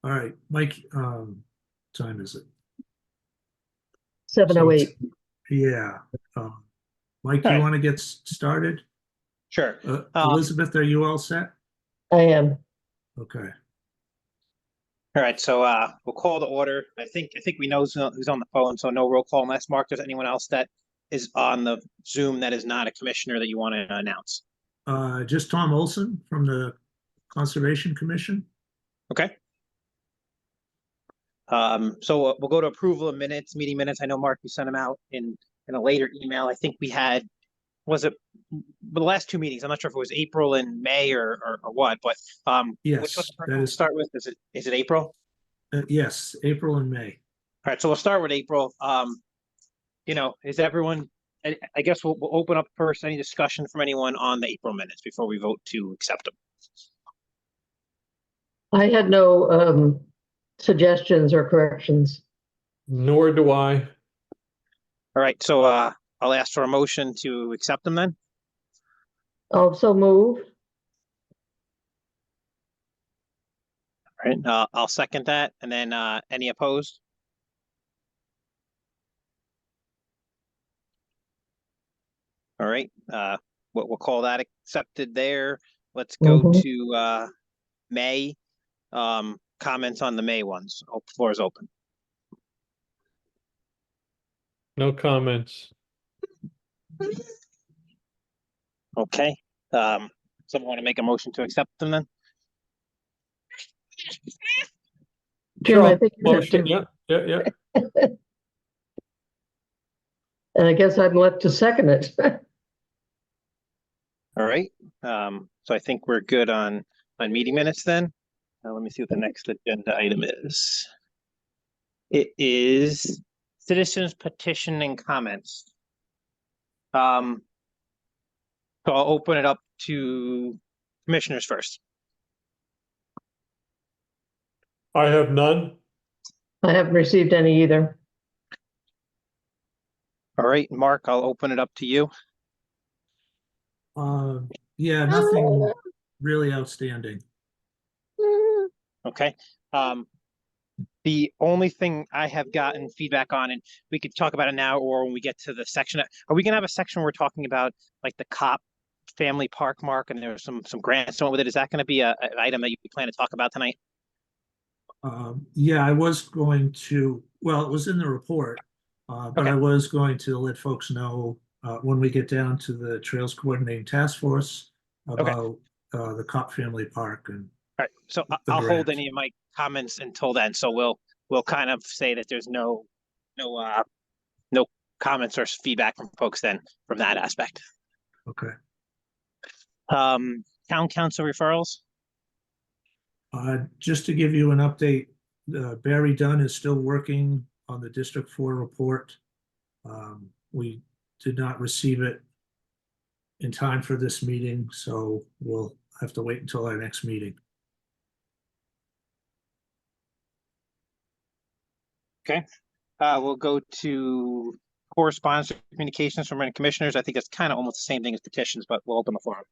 All right, Mike, time is it? 7:08. Yeah. Mike, All you right. want to get started? Sure. Elizabeth, are you all set? I am. Okay. All right. So we'll call the order. I think we know who's on the phone, so no roll call unless Mark, there's anyone else that is on the Zoom that is not a commissioner that you want to announce. Just Tom Olson from the Conservation Commission. Okay. So we'll go to approval of minutes, meeting minutes. I know, Mark, you sent them out in a later email. I think we had, was it the last two meetings? I'm not sure if it was April and May or what, but Yes, which was the first that one to is, start with? Is it April? yes, April and May. All right, so we'll start with April. Is everyone, I guess we'll open up first, any discussion from anyone on the April minutes before we vote to accept them. I had no suggestions or corrections. Nor do I. All right, so I'll ask for a motion to accept them then. Also move. All right, I'll second that. And then any opposed? All right, we'll call that accepted there. Let's go to May. Comments on the May ones. Oh, floor is open. No comments. Okay. Someone want to make a motion to accept them then? Jim, I Sure, think you have motion, to. yeah. And I guess I'm left to second it. All right. So I think we're good on meeting minutes then. Let me see what the next agenda item is. It is citizens petition and comments. So I'll open it up to commissioners first. I have none. I haven't received any either. All right, Mark, I'll open it up to you. Yeah, nothing really outstanding. Okay. The only thing I have gotten feedback on, and we could talk about it now or when we get to the section, are we gonna have a section where we're talking about like the COP family park, Mark, and there's some grants with it? Is that gonna be an item that you plan to talk about tonight? Yeah, I was going to, well, it was in the report, but Okay. I was going to let folks know when we get down to the Trails Coordinating Task Force about the Kopp Family Park. And All right, so I'll hold any of my comments until then. So we'll kind of say that there's no comments or feedback from folks then from that aspect. Okay. Town council referrals. Just to give you an update, Barry Dunn is still working on the District 4 report. We did not receive it in time for this meeting, so we'll have to wait until our next meeting. Okay. We'll go to correspondence or communications from any commissioners. I think that's kind of almost the same thing as petitions, but we'll open the forum.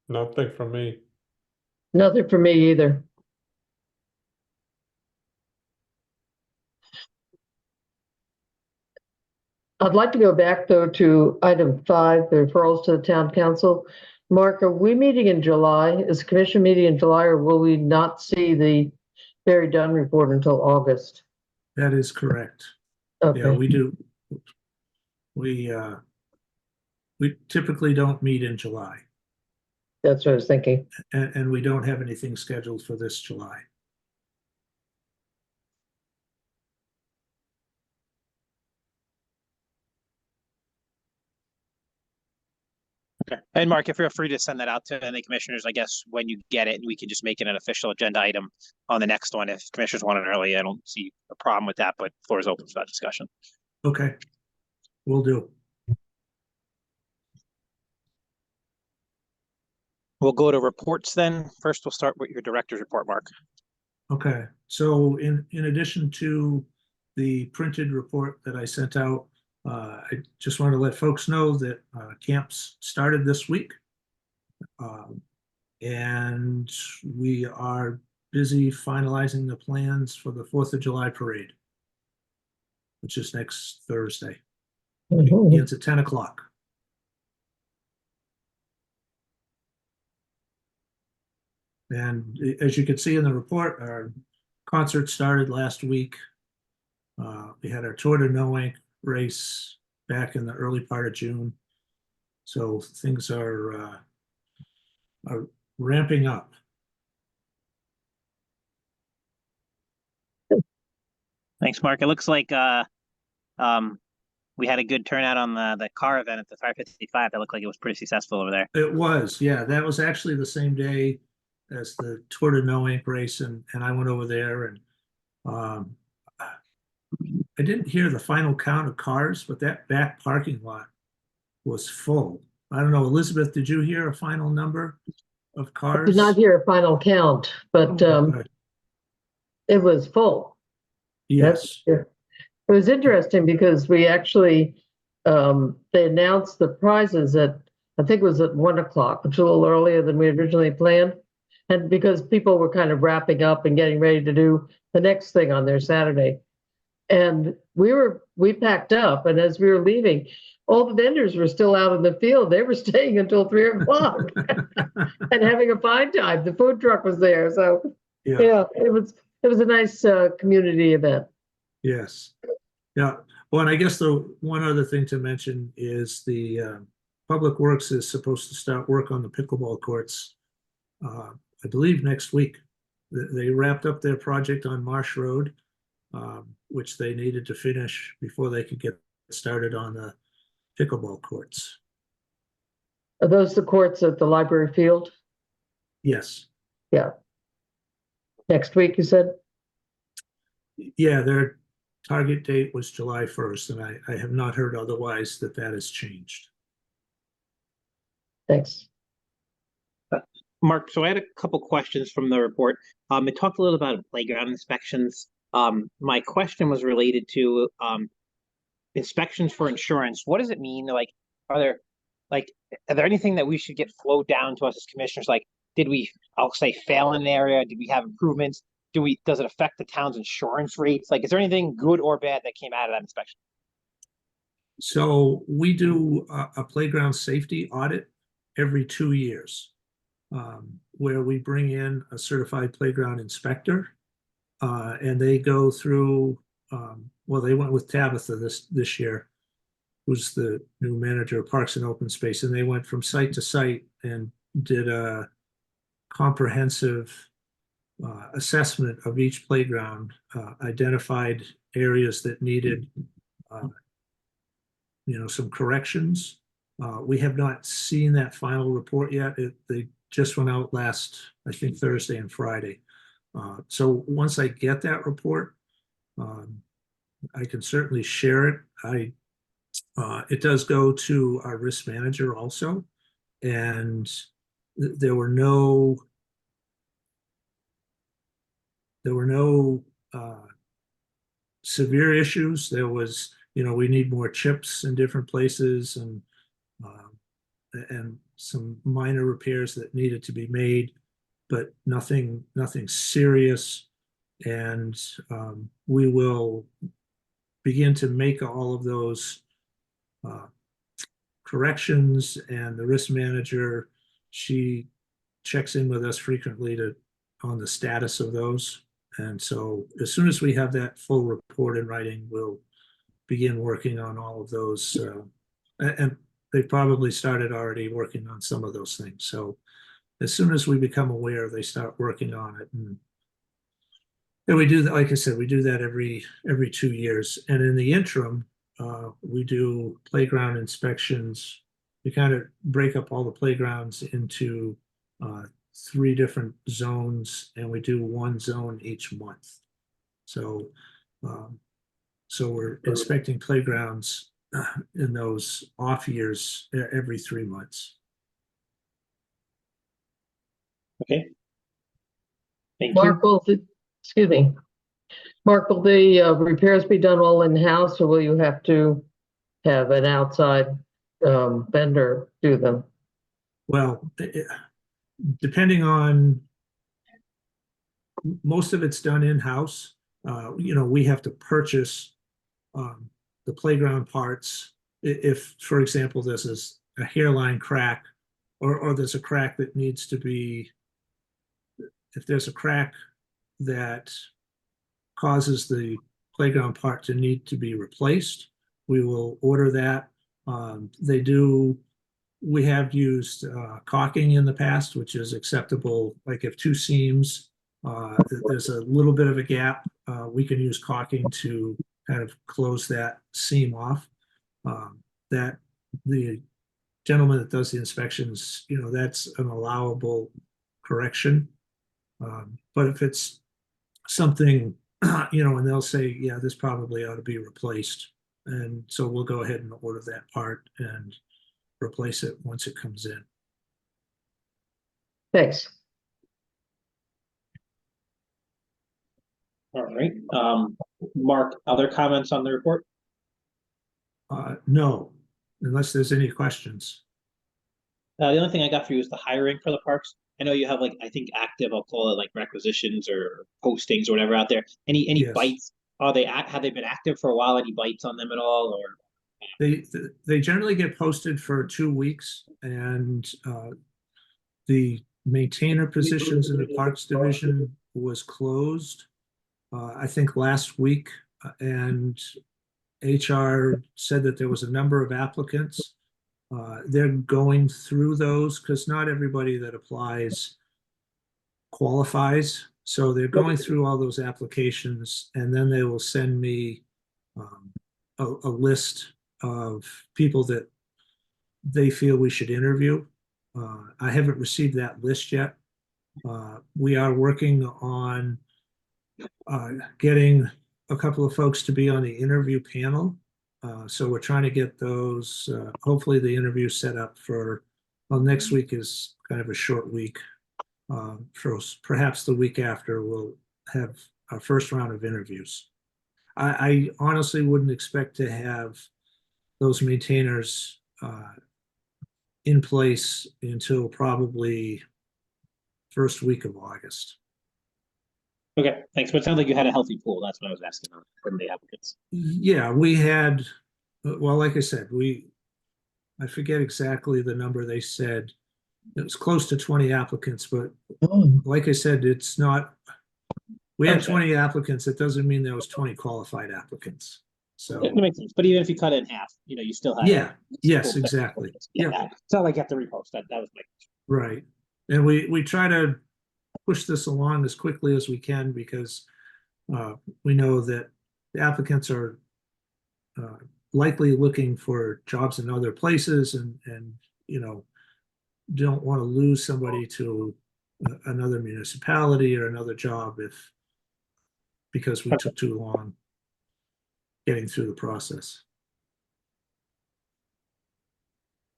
Nothing from me. Nothing for me either. I'd like to go back though to item 5, the referrals to the town council. Mark, are we meeting in July? Is the commission meeting in July, or will we not see the Barry Dunn report until August? That is correct. Okay. Yeah, we do. We typically don't meet in July, That's what I was thinking. and we don't have anything scheduled for this July. Okay. And Mark, if you're free to send that out to any commissioners, I guess when you get it, we can just make it an official agenda item on the next one. If commissioners want it early, I don't see a problem with that, but floor is open for that discussion. Okay, will do. We'll go to reports then. First, we'll start with your director's report, Mark. Okay, so in addition to the printed report that I sent out, I just want to let folks know that camps started this week. And we are busy finalizing the plans for the 4th of July parade, which is next Thursday. Mhm. Begins at 10 o'clock. And as you can see in the report, our concert started last week. We had our Tour de Noank race back in the early part of June. So things are ramping up. Thanks, Mark. It looks like we had a good turnout on the car event at the 555. That looked like it was pretty successful over there. It was, yeah. That was actually the same day as the Tour de Noank race, and I went over there, and I didn't hear the final count of cars, but that back parking lot was full. I don't know, Elizabeth, did you hear a final number of cars? Did not hear a final count, but Okay. it was full. Yes, It was interesting because we actually, they announced the prizes at, I think it was at 1 o'clock, which was a little earlier than we originally planned. And because people were kind of wrapping up and getting ready to do the next thing on their Saturday. And we packed up, and as we were leaving, all the vendors were still out in the field. They were staying until 3 o'clock and having a fine time. The food truck was there. So yeah, it was a nice community event. yes. Yeah. Well, and I guess the one other thing to mention is the Public Works is supposed to start work on the pickleball courts, I believe next week. They wrapped up their project on Marsh Road, which they needed to finish before they could get started on the pickleball courts. Are those the courts at the library field? Yes. Yeah. Next week, you said? Yeah, their target date was July 1st, and I have not heard otherwise that has changed. Thanks. Mark, so I had a couple questions from the report. It talked a little about playground inspections. My question was related to inspections for insurance. What does it mean? Are there anything that we should get flowed down to us as commissioners? Like, did we, I'll say, fail in an area? Did we have improvements? Does it affect the town's insurance rates? Like, is there anything good or bad that came out of that inspection? So we do a playground safety audit every 2 years, where we bring in a certified playground inspector, and they go through. Well, they went with Tabitha this year, who's the new manager of Parks and Open Space, and they went from site to site and did a comprehensive assessment of each playground, identified areas that needed, some corrections. We have not seen that final report yet. They just went out last, I think, Thursday and Friday. So once I get that report, I can certainly share it. It does go to our risk manager also, and there were no severe issues. There was, we need more chips in different places, and some minor repairs that needed to be made, but nothing serious. And we will begin to make all of those corrections, and the risk manager, she checks in with us frequently on the status of those. And so as soon as we have that full report in writing, we'll begin working on all of those. And they probably started already working on some of those things. So as soon as we become aware, they start working on it. And we do that, like I said, we do that every 2 years. And in the interim, we do playground inspections. We kind of break up all the playgrounds into 3 different zones, and we do 1 zone each month. So we're inspecting playgrounds in those off years every 3 months. Okay. Thank Mark, excuse me. Mark, will the repairs be done all in-house, or will you have to have an outside vendor do them? Well, depending on, most of it's done in-house. We have to purchase the playground parts. If, for example, this is a hairline crack, or there's a crack that needs to be, if there's a crack that causes the playground part to need to be replaced, we will order that. We have used caulking in the past, which is acceptable. Like if two seams, there's a little bit of a gap, we can use caulking to kind of close that seam off. That the gentleman that does the inspections, that's an allowable correction. But if it's something, and they'll say, yeah, this probably ought to be replaced. And so we'll go ahead and order that part and replace it once it comes in. Thanks. All right. Mark, other comments on the report? No, unless there's any questions. The only thing I got for you is the hiring for the parks. I know you have I think active, I'll call it requisitions or postings or whatever out there. Any Yes. bites? Have they been active for a while? Any bites on them at all? Or They generally get posted for 2 weeks, and the maintainer positions in the Parks Division was closed, I think last week, and HR said that there was a number of applicants. They're going through those because not everybody that applies qualifies. So they're going through all those applications, and then they will send me a list of people that they feel we should interview. I haven't received that list yet. We are working on getting a couple of folks to be on the interview panel. So we're trying to get those, hopefully the interview set up for, well, next week is kind of a short week. For perhaps the week after, we'll have our first round of interviews. I honestly wouldn't expect to have those maintainers in place until probably first week of August. okay, thanks. But it sounds like you had a healthy pool. That's what I was asking from the applicants. Yeah, we had, well, like I said, I forget exactly the number they said. It was close to 20 applicants, but like I said, it's not, we had Okay. 20 applicants. It doesn't mean there was 20 qualified applicants. So, That makes sense. But even if you cut it in half, you still have. yeah, yes, exactly. Yeah, Yeah, it's not like you have to repost. That was my. right. And we try to push this along as quickly as we can because we know that the applicants are likely looking for jobs in other places and don't want to lose somebody to another municipality or another job because we took too long getting through the process.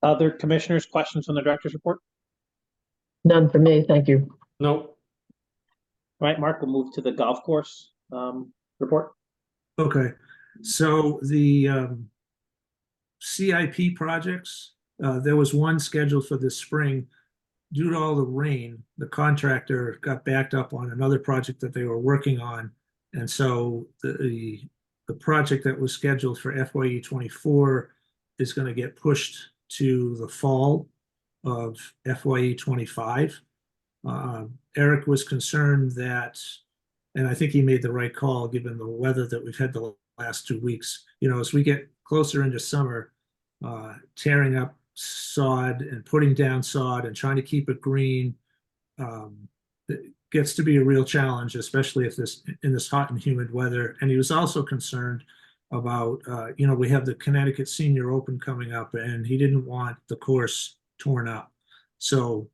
Other commissioners, questions on the director's report? None for me, thank you. Nope. All right, Mark, we'll move to the golf course report. Okay, so the CIP projects, there was one scheduled for this spring. Due to all the rain, the contractor got backed up on another project that they were working on. And so the project that was scheduled for FYE 24 is going to get pushed to the fall of FYE 25. Eric was concerned that, and I think he made the right call given the weather that we've had the last 2 weeks. As we get closer into summer, tearing up sod and putting down sod and trying to keep it green, it gets to be a real challenge, especially if in this hot and humid weather. And he was also concerned about, we have the Connecticut Senior Open coming up, and he didn't want the course torn up. So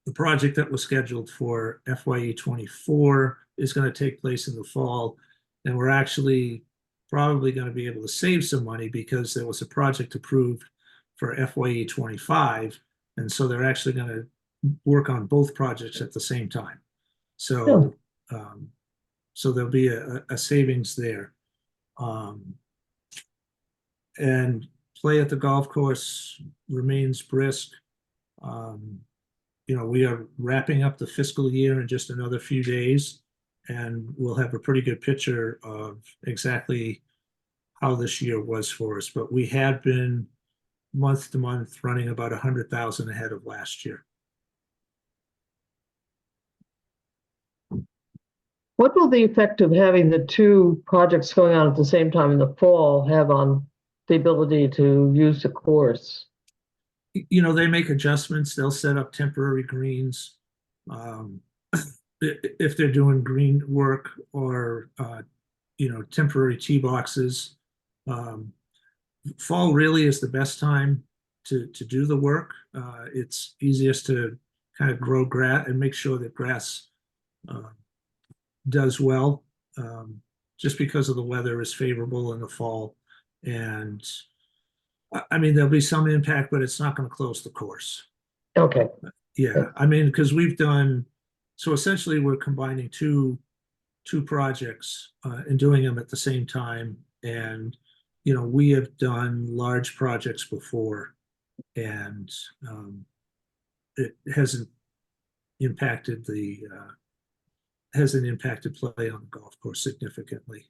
the project that was scheduled for FYE 24 is going to take place in the fall, and we're actually probably going to be able to save some money because there was a project approved for FYE 25, and so they're actually going to work on both projects at the same time. So, so there'll be a savings there. And play at the golf course remains brisk. we are wrapping up the fiscal year in just another few days, and we'll have a pretty good picture of exactly how this year was for us. But we had been month to month running about 100,000 ahead of last year. What will the effect of having the two projects going on at the same time in the fall have on the ability to use the course? They make adjustments. They'll set up temporary greens. If they're doing green work or, temporary tee boxes. Fall really is the best time to do the work. It's easiest to kind of grow grass and make sure that grass does well, just because of the weather is favorable in the fall. And I mean, there'll be some impact, but it's not going to close the course. Okay, Yeah, I mean, because so essentially we're combining two projects and doing them at the same time. And, we have done large projects before, and it hasn't impacted play on the golf course significantly.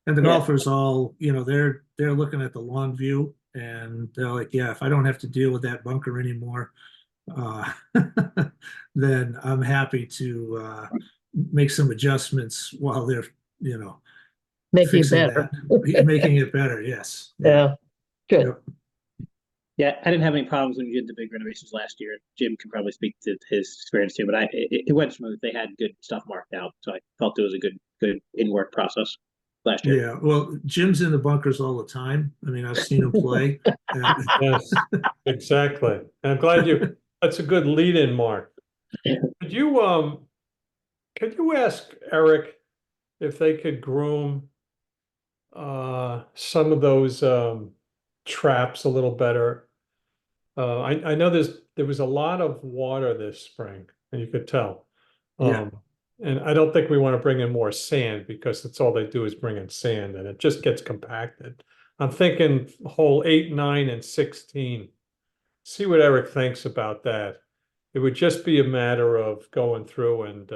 And the golfers all, they're looking at the long view, and they're like, yeah, if I don't have to deal with that bunker anymore, then I'm happy to make some adjustments while they're, making it fixing better. that. Making it better, yes. Yeah, good. Yep. Yeah, I didn't have any problems when you did the big renovations last year. Jim can probably speak to his experience too, but it went smooth. They had good stuff marked out, so I felt it was a good in-work process last year. Yeah, well, Jim's in the bunkers all the time. I mean, I've seen him play. Yes, exactly. And I'm glad that's a good lead-in, Mark. Could you ask Eric if they could groom some of those traps a little better? I know there was a lot of water this spring, and you could tell. Yeah. And I don't think we want to bring in more sand, because that's all they do is bring in sand, and it just gets compacted. I'm thinking hole 8, 9, and 16. See what Eric thinks about that. It would just be a matter of going through and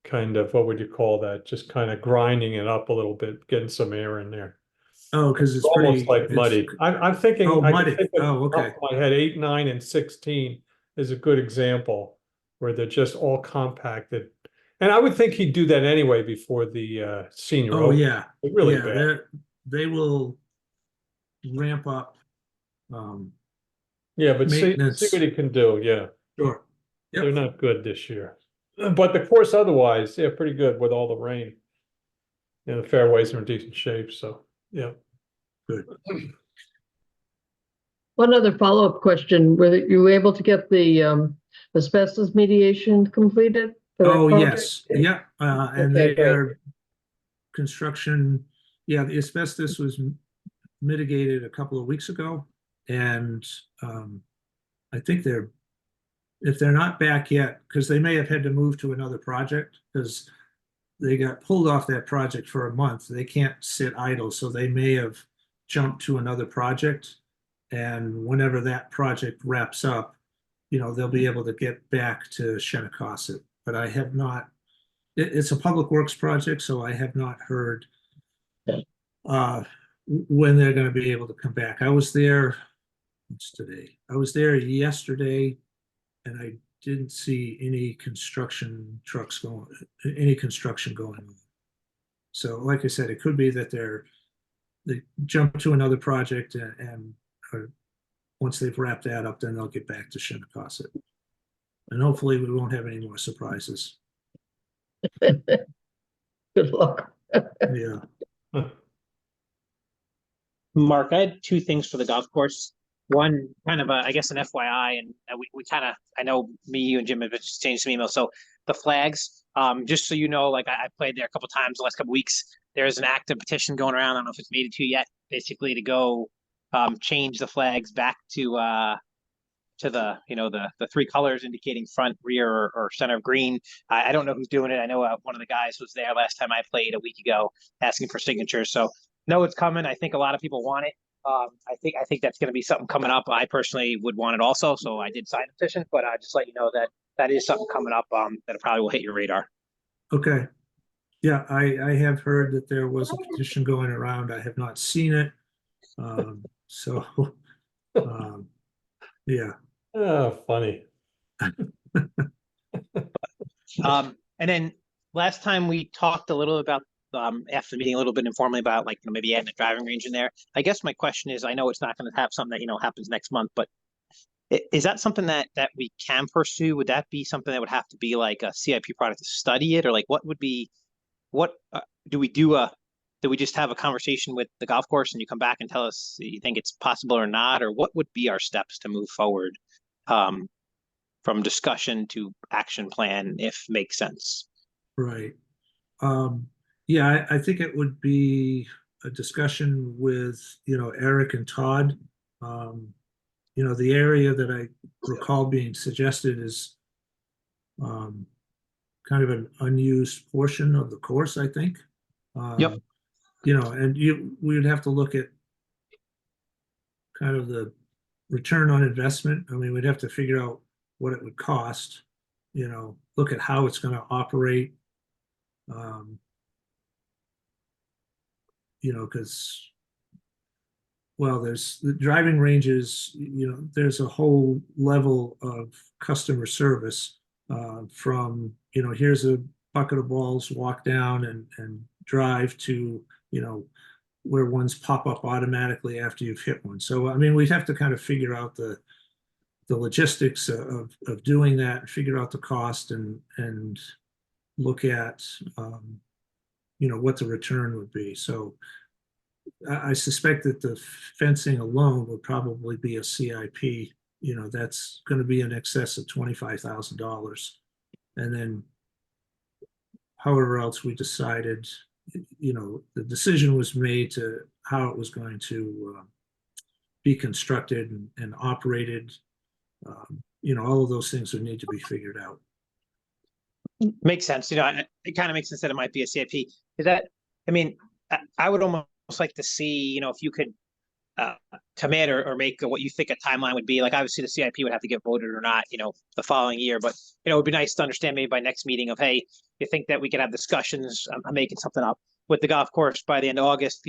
kind of, what would you call that? Just kind of grinding it up a little bit, getting some air in there. Oh, because it's Almost pretty like muddy. I'm thinking. Oh, I can muddy. think of Oh, okay. off my head, 8, 9, and 16 is a good example where they're just all compacted. And I would think he'd do that anyway before the senior Oh, open. yeah. It's really Yeah, bad. they will ramp up. Yeah, but see Maintenance. what he can do. Yeah, Sure. they're Yep. not good this year, but the course otherwise, yeah, pretty good with all the rain. The fairways are in decent shape, so yeah. Good. One other follow-up question, were you able to get the asbestos mediation completed? for that Oh, project? yes. Yeah. And Okay, great. their construction, yeah, the asbestos was mitigated a couple of weeks ago. And I think if they're not back yet, because they may have had to move to another project, because they got pulled off that project for a month. They can't sit idle, so they may have jumped to another project. And whenever that project wraps up, they'll be able to get back to Shennecossett. But I have not, it's a public works project, so I have not heard when they're going to be able to come back. I was there, what's today? I was there yesterday, and I didn't see any construction going on. So like I said, it could be that they jump to another project, and once they've wrapped that up, then they'll get back to Shennecossett. And hopefully we won't have any more surprises. Good luck. Yeah. Mark, I had two things for the golf course. One, kind of I guess an FYI, and we kind of, I know me, you, and Jim have exchanged some emails. So the flags, just so you know, like I played there a couple times the last couple weeks. There's an active petition going around. I don't know if it's made it to you yet. Basically, to go change the flags back to the the three colors indicating front, rear, or center of green. I don't know who's doing it. I know one of the guys was there last time I played a week ago asking for signatures. So no, it's coming. I think a lot of people want it. I think that's going to be something coming up. I personally would want it also, so I did sign a petition, but I just let you know that that is something coming up that probably will hit your radar. Okay. Yeah, I have heard that there was a petition going around. I have not seen it. So, yeah, Oh, funny. And then last time we talked a little about after the meeting a little bit informally about like maybe adding a driving range in there. I guess my question is, I know it's not going to have something that happens next month, but is that something that we can pursue? Would that be something that would have to be like a CIP product to study it, or like what would be what do we do do we just have a conversation with the golf course and you come back and tell us you think it's possible or not, or what would be our steps to move forward from discussion to action plan if makes sense? right. Yeah, I think it would be a discussion with, Eric and Todd. The area that I recall being suggested is kind of an unused portion of the course, I think. Yep. And we would have to look at kind of the return on investment. I mean, we'd have to figure out what it would cost, look at how it's going to operate. Because, well, there's the driving ranges, there's a whole level of customer service from, here's a bucket of balls, walk down and drive to, where ones pop up automatically after you've hit one. So, I mean, we'd have to kind of figure out the logistics of doing that, figure out the cost and look at, what the return would be. So I suspect that the fencing alone would probably be a CIP, that's going to be in excess of $25,000. And then however else we decided, the decision was made to how it was going to be constructed and operated. All of those things would need to be figured out. Makes sense. It kind of makes sense that it might be a CIP. Is that, I mean, I would almost like to see, if you could commit or make what you think a timeline would be. Like, obviously the CIP would have to get voted or not, the following year, but, it would be nice to understand maybe by next meeting of, hey, you think that we could have discussions, I'm making something up, with the golf course by the end of August,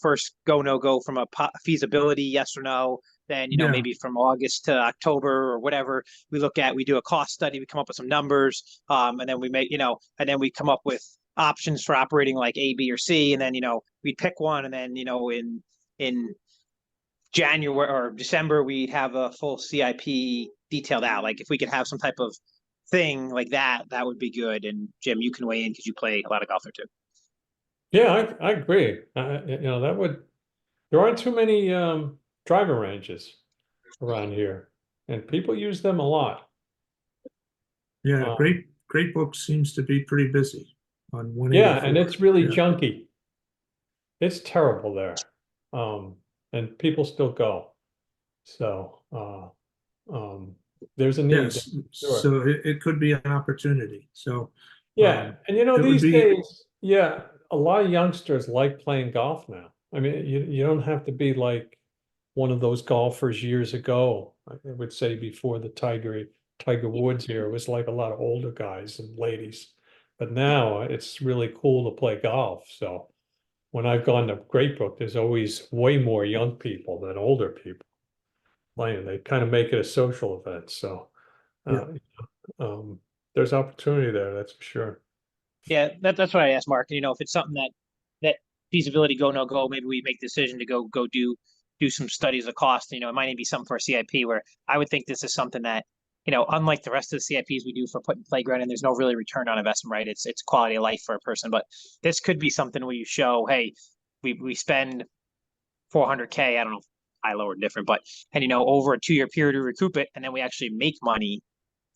first go, no go from a feasibility, yes or no, then, Yeah. maybe from August to October or whatever, we do a cost study, we come up with some numbers, and then we make, and then we come up with options for operating like A, B, or C, and then, we'd pick one, and then, in January or December, we'd have a full CIP detailed out. Like, if we could have some type of thing like that, that would be good. And Jim, you can weigh in because you play a lot of golf there too. Yeah, I agree. There aren't too many driving ranges around here, and people use them a lot. Yeah, Great Book seems to be pretty busy on 184. Yeah, and it's really Yeah. junky. It's terrible there. And people still go. So there's a need. Yes, Sure. so it could be an opportunity. So Yeah, and it would these be- days, yeah, a lot of youngsters like playing golf now. I mean, you don't have to be like one of those golfers years ago. I would say before the Tiger Woods here, it was like a lot of older guys and ladies. But now it's really cool to play golf. So when I've gone to Great Brook, there's always way more young people than older people playing. They kind of make it a social event. So there's opportunity there, that's for sure. Yeah, that's what I asked Mark. If it's something that feasibility go, no go, maybe we make the decision to go do some studies of cost. It might even be something for a CIP where I would think this is something that, unlike the rest of the CIPs we do for putting playground in, there's no really return on investment, right? It's quality of life for a person. But this could be something where you show, hey, we spend $400K, I don't know, high, low, or different, but over a 2-year period to recoup it, and then we actually make money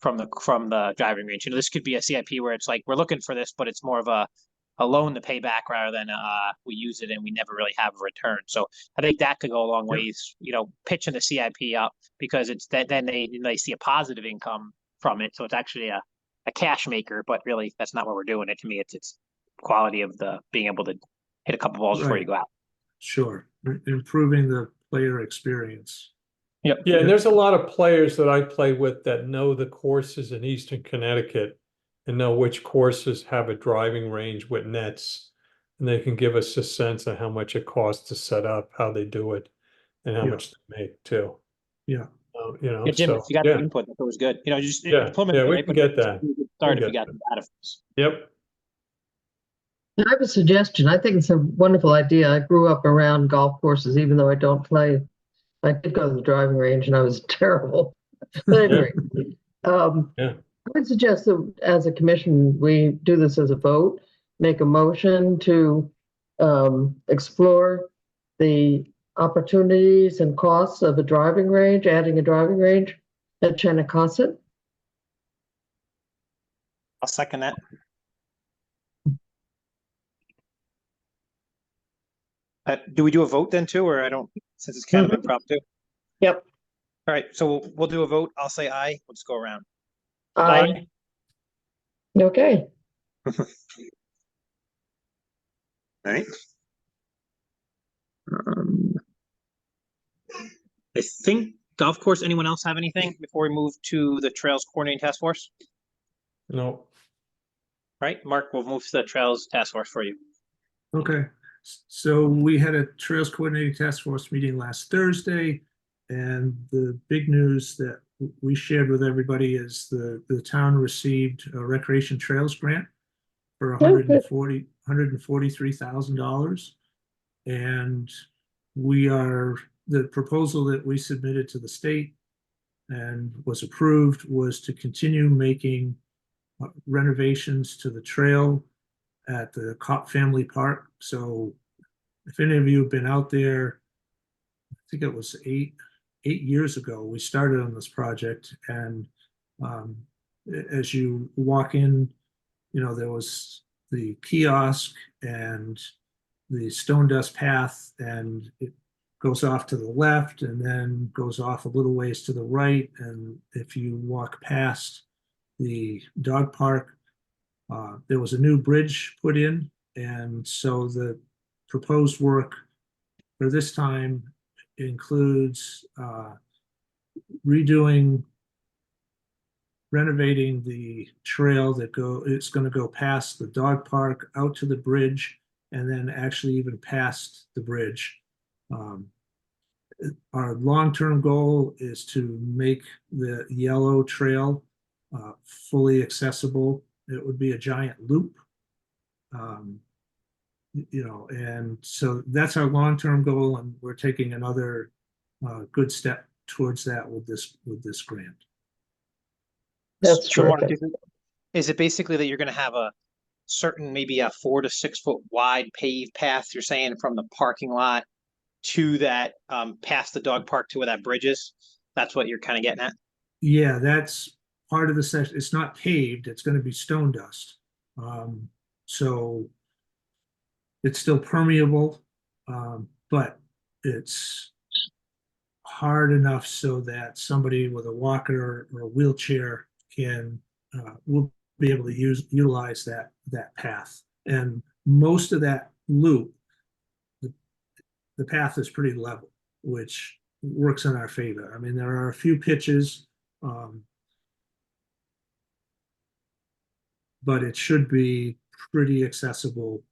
from the driving range. This could be a CIP where it's like we're looking for this, but it's more of a loan to pay back rather than we use it and we never really have a return. So I think that could go a long ways, pitching the CIP up, because it's that then they see a positive income from it. So it's actually a cash maker, but really that's not what we're doing it. To me, it's quality of the being able to hit a couple balls before you go out. Sure. Improving the player experience. Yep. Yeah, and there's a lot of players that I play with that know the courses in Eastern Connecticut and know which courses have a driving range with nets. And they can give us a sense of how much it costs to set up, how they do it, and how Yeah. much they make too. Yeah. You know, Yeah, Jim, so, if you got yeah, the input, that was good. You know, just yeah, preliminary, we right, can but get that. it's a good start We'll if you get got the data for this. Yep, I have a suggestion. I think it's a wonderful idea. I grew up around golf courses, even though I don't play. I did go to the driving range and I was terrible. But anyway, yeah. I would suggest that as a commission, we do this as a vote, make a motion to explore the opportunities and costs of a driving range, adding a driving range at Connecticut. I'll second that. Do we do a vote then too, or I don't, since it's kind of impromptu? Yep. All right, so we'll do a vote. I'll say aye. We'll just go around. Aye. Okay. All right. I think golf course, anyone else have anything before we move to the Trails Coordinating Task Force? No, All right, Mark, we'll move to the Trails Task Force for you. Okay, so we had a Trails Coordinating Task Force meeting last Thursday, and the big news that we shared with everybody is the town received a recreation trails grant for $143,000. And the proposal that we submitted to the state and was approved was to continue making renovations to the trail at the Cop Family Park. So if any of you have been out there, I think it was eight years ago, we started on this project. And as you walk in, there was the kiosk and the stone dust path, and it goes off to the left and then goes off a little ways to the right. And if you walk past the dog park, there was a new bridge put in. And so the proposed work for this time includes renovating the trail it's going to go past the dog park out to the bridge, and then actually even past the bridge. Our long-term goal is to make the yellow trail fully accessible. It would be a giant loop. And so that's our long-term goal, and we're taking another good step towards that with this grant. That's So Mark, terrific. is it basically that you're going to have a certain, maybe a 4 to 6 foot wide paved path, you're saying, from the parking lot to that past the dog park to where that bridge is? That's what you're kind of getting at? Yeah, that's part of the session. It's not paved, it's going to be stone dust. So it's still permeable, but it's hard enough so that somebody with a walker or a wheelchair will be able to utilize that path. And most of that loop, the path is pretty level, which works in our favor. I mean, there are a few pitches, but it should be pretty accessible.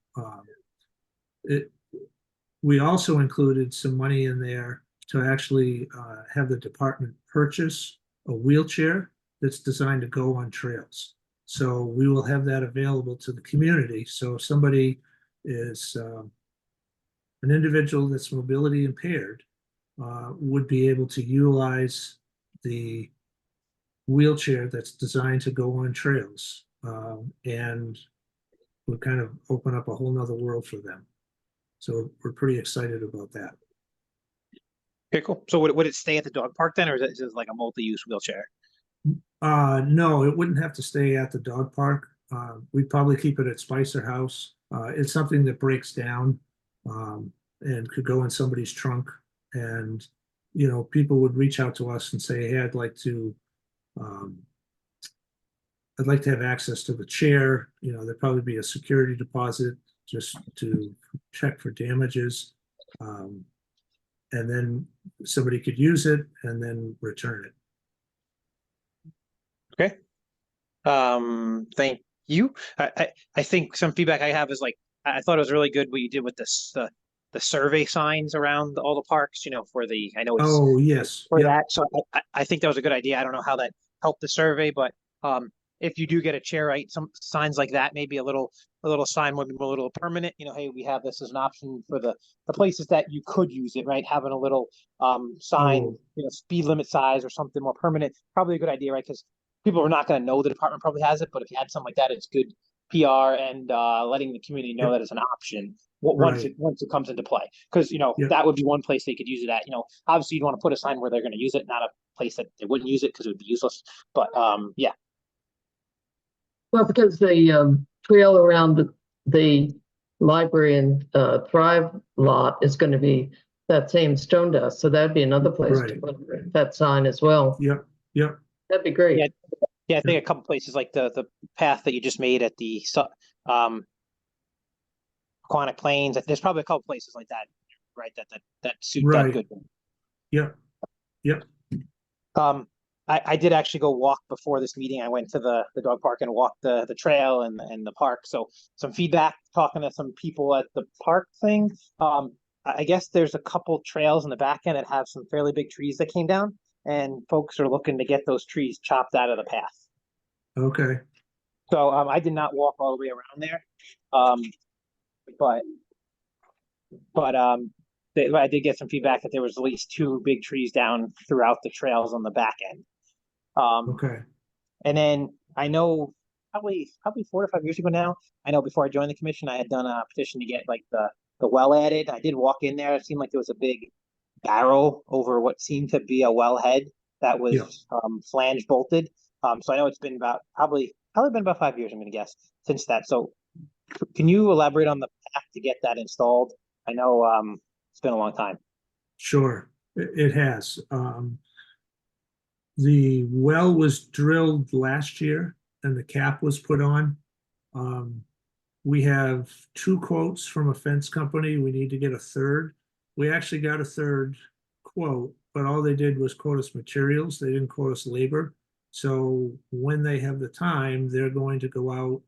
We also included some money in there to actually have the department purchase a wheelchair that's designed to go on trails. So we will have that available to the community. So if somebody is an individual that's mobility impaired, would be able to utilize the wheelchair that's designed to go on trails, and would kind of open up a whole nother world for them. So we're pretty excited about that. Okay, cool. So would it stay at the dog park then, or is it just like a multi-use wheelchair? No, it wouldn't have to stay at the dog park. We'd probably keep it at Spicer House. It's something that breaks down and could go in somebody's trunk. And, people would reach out to us and say, hey, I'd like to have access to the chair. There'd probably be a security deposit just to check for damages. and then somebody could use it and then return it. Okay. Thank you. I think some feedback I have is like, I thought it was really good what you did with this, the survey signs around all the parks, for the, I know it's Oh, yes, for yeah, that. So I think that was a good idea. I don't know how that helped the survey, but, if you do get a chair, right, some signs like that, maybe a little sign would be a little permanent, hey, we have this as an option for the places that you could use it, right? Having a little, sign, Oh. speed limit size or something more permanent, probably a good idea, right? Because people are not going to know the department probably has it, but if you had something like that, it's good PR and letting the community know Yep. that it's an option Right. once it comes into play. Because Yep. that would be one place they could use it at. Obviously you'd want to put a sign where they're going to use it, not a place that they wouldn't use it because it would be useless. But yeah. Well, because the trail around the library and Thrive lot is going to be that same stone dust, so that'd be another place to Right. put that sign as well. Yep, yep, That'd be great. Yeah. Yeah, I think a couple places like the path that you just made at the Quonic Plains. There's probably a couple places like that, right? That suit that right, good. yep, yep, I did actually go walk before this meeting. I went to the dog park and walked the trail and the park. So some feedback talking to some people at the park thing. I guess there's a couple trails in the back end that have some fairly big trees that came down, and folks are looking to get those trees chopped out of the path. okay, So I did not walk all the way around there, but I did get some feedback that there was at least 2 big trees down throughout the trails on the back end. okay, And then I know probably 4 to 5 years ago now, I know before I joined the commission, I had done a petition to get like the well added. I did walk in there. It seemed like there was a big barrel over what seemed to be a wellhead that was Yeah. flange bolted. So I know it's been probably been about 5 years, I'm gonna guess, since that. So can you elaborate on the path to get that installed? I know it's been a long time. sure, it has. The well was drilled last year and the cap was put on. We have 2 quotes from a fence company. We need to get a third. We actually got a third quote, but all they did was quote us materials. They didn't quote us labor. So when they have the time, they're going to go out,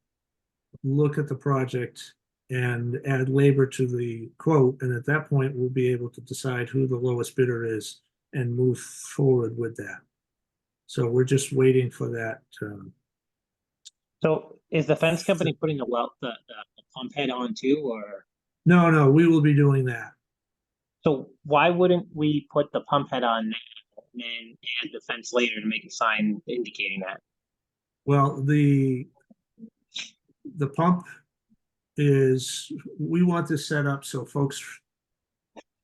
look at the project and add labor to the quote. And at that point, we'll be able to decide who the lowest bidder is and move forward with that. So we're just waiting for that. So is the fence company putting the pump head on too, or? No, we will be doing that. So why wouldn't we put the pump head on now and then add the fence later to make a sign indicating that? Well, the pump is, we want this set up so folks,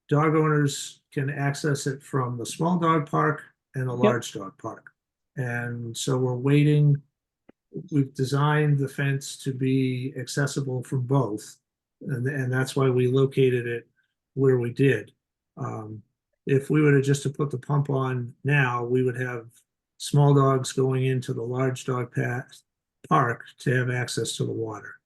dog owners can access it from the small dog park and a large dog park. And so we're waiting. We've designed the fence to be accessible from both. And that's why we located it where we did. If we were to just to put the pump on now, we would have small dogs going into the large dog park to have access to the water.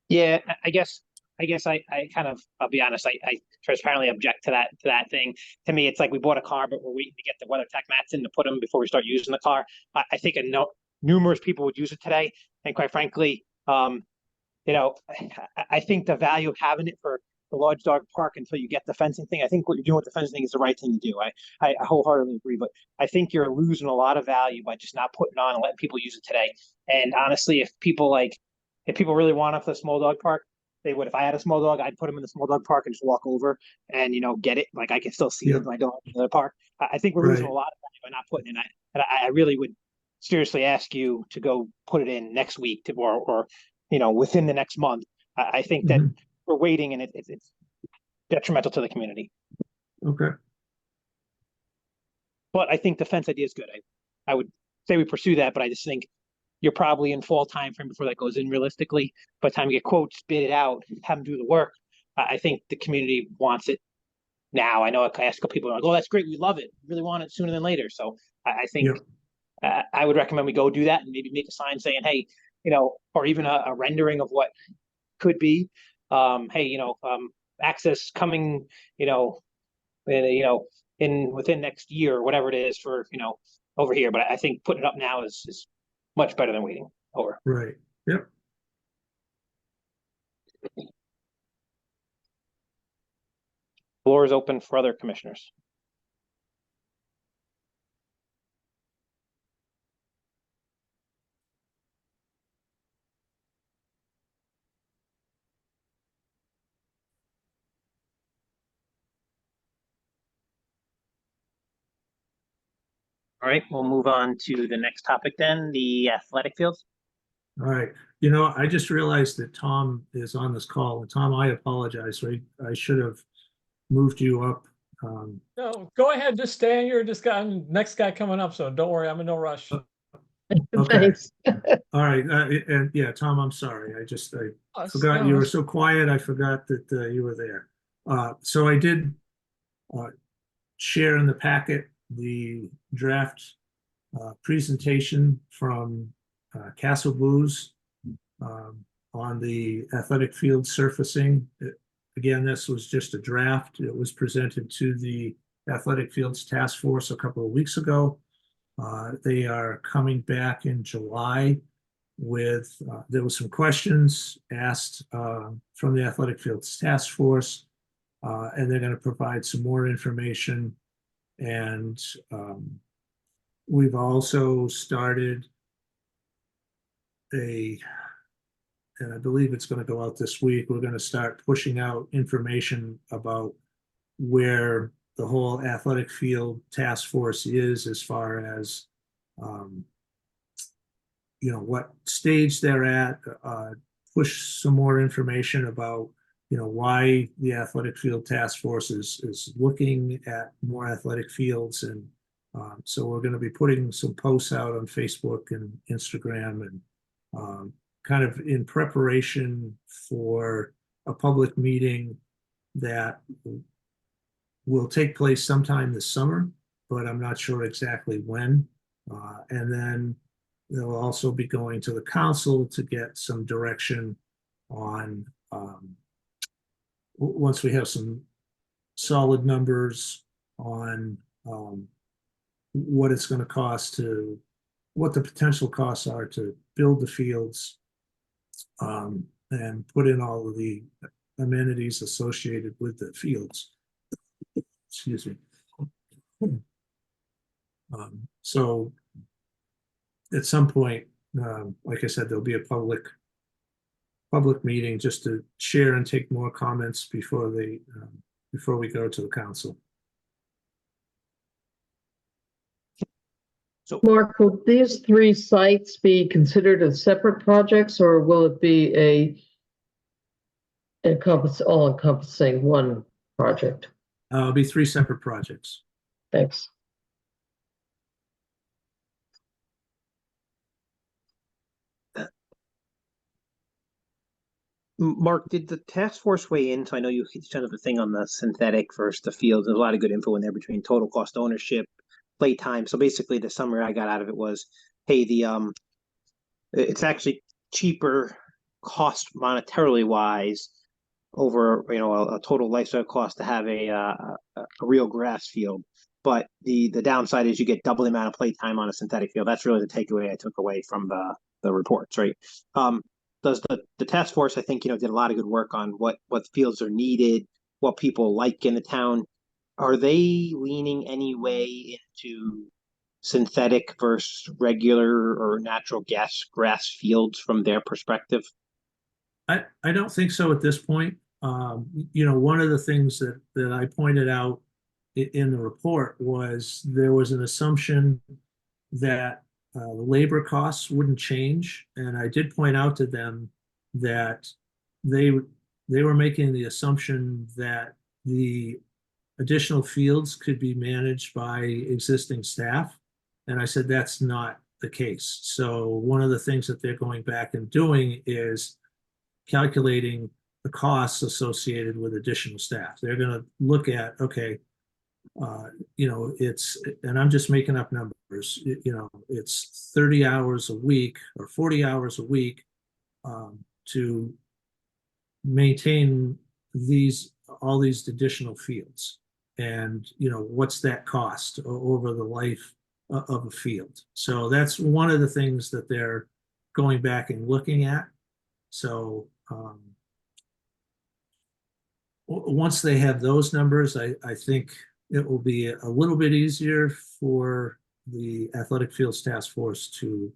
Yeah, I guess I kind of, I'll be honest, I transparently object to that thing. To me, it's like we bought a car, but we're waiting to get the WeatherTech mats in to put them before we start using the car. I think numerous people would use it today, and quite frankly, I think the value of having it for the large dog park until you get the fencing thing. I think what you're doing with the fencing is the right thing to do. I wholeheartedly agree, but I think you're losing a lot of value by just not putting on and letting people use it today. And honestly, if people really want it for the small dog park, they would. If I had a small dog, I'd put him in the small dog park and just walk over and get it. Like I can still see my dog in the park. I think we're losing a lot of value by not putting it in. I really would seriously ask you to go put it in next week or within the next month. I think that we're waiting and it's detrimental to the community. Okay. But I think the fence idea is good. I would say we pursue that, but I just think you're probably in fall time frame before that goes in realistically. By the time you get quotes, bid it out, have them do the work. I think the community wants it now. I know I asked a couple people, like, oh, that's great. We love it. We really want it sooner than later. So I think I would recommend we go do that and maybe make a sign saying, hey, or even a rendering of what could be, hey, access coming, within next year, or whatever it is for, over here. But I think putting it up now is much better than waiting over. Right, yep. Floor is open for other commissioners. All right, we'll move on to the next topic then, the athletic fields. All right. I just realized that Tom is on this call. And Tom, I apologize. I should have moved you up. No, go ahead, just stay in your discussion. Next guy coming up, so don't worry, I'm in no rush. Okay. Thanks. All right. And yeah, Tom, I'm sorry. I forgot you were so quiet. I forgot that you were there. So I did share in the packet the draft presentation from Castle Blues on the athletic field surfacing. Again, this was just a draft. It was presented to the Athletic Fields Task Force a couple of weeks ago. They are coming back in July with, there was some questions asked from the Athletic Fields Task Force, and they're going to provide some more information. And we've also started and I believe it's going to go out this week, we're going to start pushing out information about where the whole athletic field task force is as far as, what stage they're at, push some more information about, why the athletic field task force is looking at more athletic fields. And so we're going to be putting some posts out on Facebook and Instagram and kind of in preparation for a public meeting that will take place sometime this summer, but I'm not sure exactly when. And then they'll also be going to the council to get some direction on, once we have some solid numbers on what it's going to cost what the potential costs are to build the fields, and put in all of the amenities associated with the fields. Excuse me. So at some point, like I said, there'll be a public meeting just to share and take more comments before we go to the council. So Mark, will these three sites be considered as separate projects, or will it be all encompassing one project? It'll be three separate projects. Thanks. Mark, did the task force weigh in? So I know you kind of a thing on the synthetic versus the field. There's a lot of good info in there between total cost ownership, play time. So basically the summary I got out of it was, hey, it's actually cheaper cost monetarily wise over a total lifestyle cost to have a real grass field. But the downside is you get double the amount of play time on a synthetic field. That's really the takeaway I took away from the reports, right? Does the task force, I think, did a lot of good work on what fields are needed, what people like in the town. Are they leaning any way into synthetic versus regular or natural grass fields from their perspective? I don't think so at this point. One of the things that I pointed out in the report was there was an assumption that labor costs wouldn't change, and I did point out to them that they were making the assumption that the additional fields could be managed by existing staff, and I said that's not the case. So one of the things that they're going back and doing is calculating the costs associated with additional staff. They're going to look at, okay, and I'm just making up numbers, it's 30 hours a week or 40 hours a week to maintain all these additional fields. and, what's that cost over the life of a field. So that's one of the things that they're going back and looking at. So once they have those numbers, I think it will be a little bit easier for the Athletic Fields Task Force to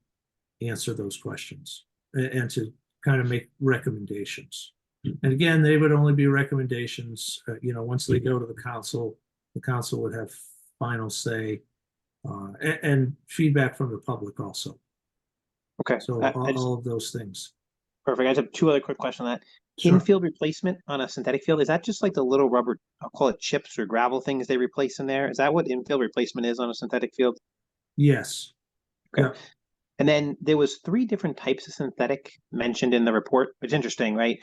answer those questions and to kind of make recommendations. And again, they would only be recommendations, once they go to the council would have final say, and feedback from the public also. Okay. So I just- all of those things. Perfect. I just have two other quick questions on that. Sure. Infield replacement on a synthetic field, is that just like the little rubber, I'll call it chips or gravel things they replace in there? Is that what infield replacement is on a synthetic field? Yes. Okay. Yeah. And then there was 3 different types of synthetic mentioned in the report. It's interesting, right?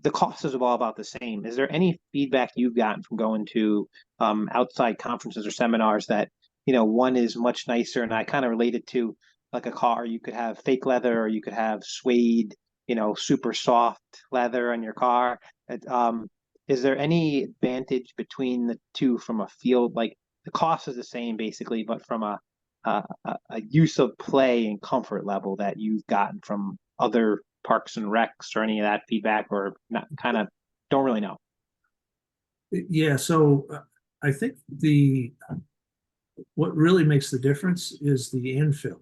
The cost is all about the same. Is there any feedback you've gotten from going to outside conferences or seminars that, one is much nicer, and I kind of related to like a car, you could have fake leather or you could have suede, super soft leather on your car. Is there any advantage between the two from a field? Like the cost is the same basically, but from a use of play and comfort level that you've gotten from other parks and recs or any of that feedback, or not, kind of don't really know? Yeah, so I think what really makes the difference is the infill.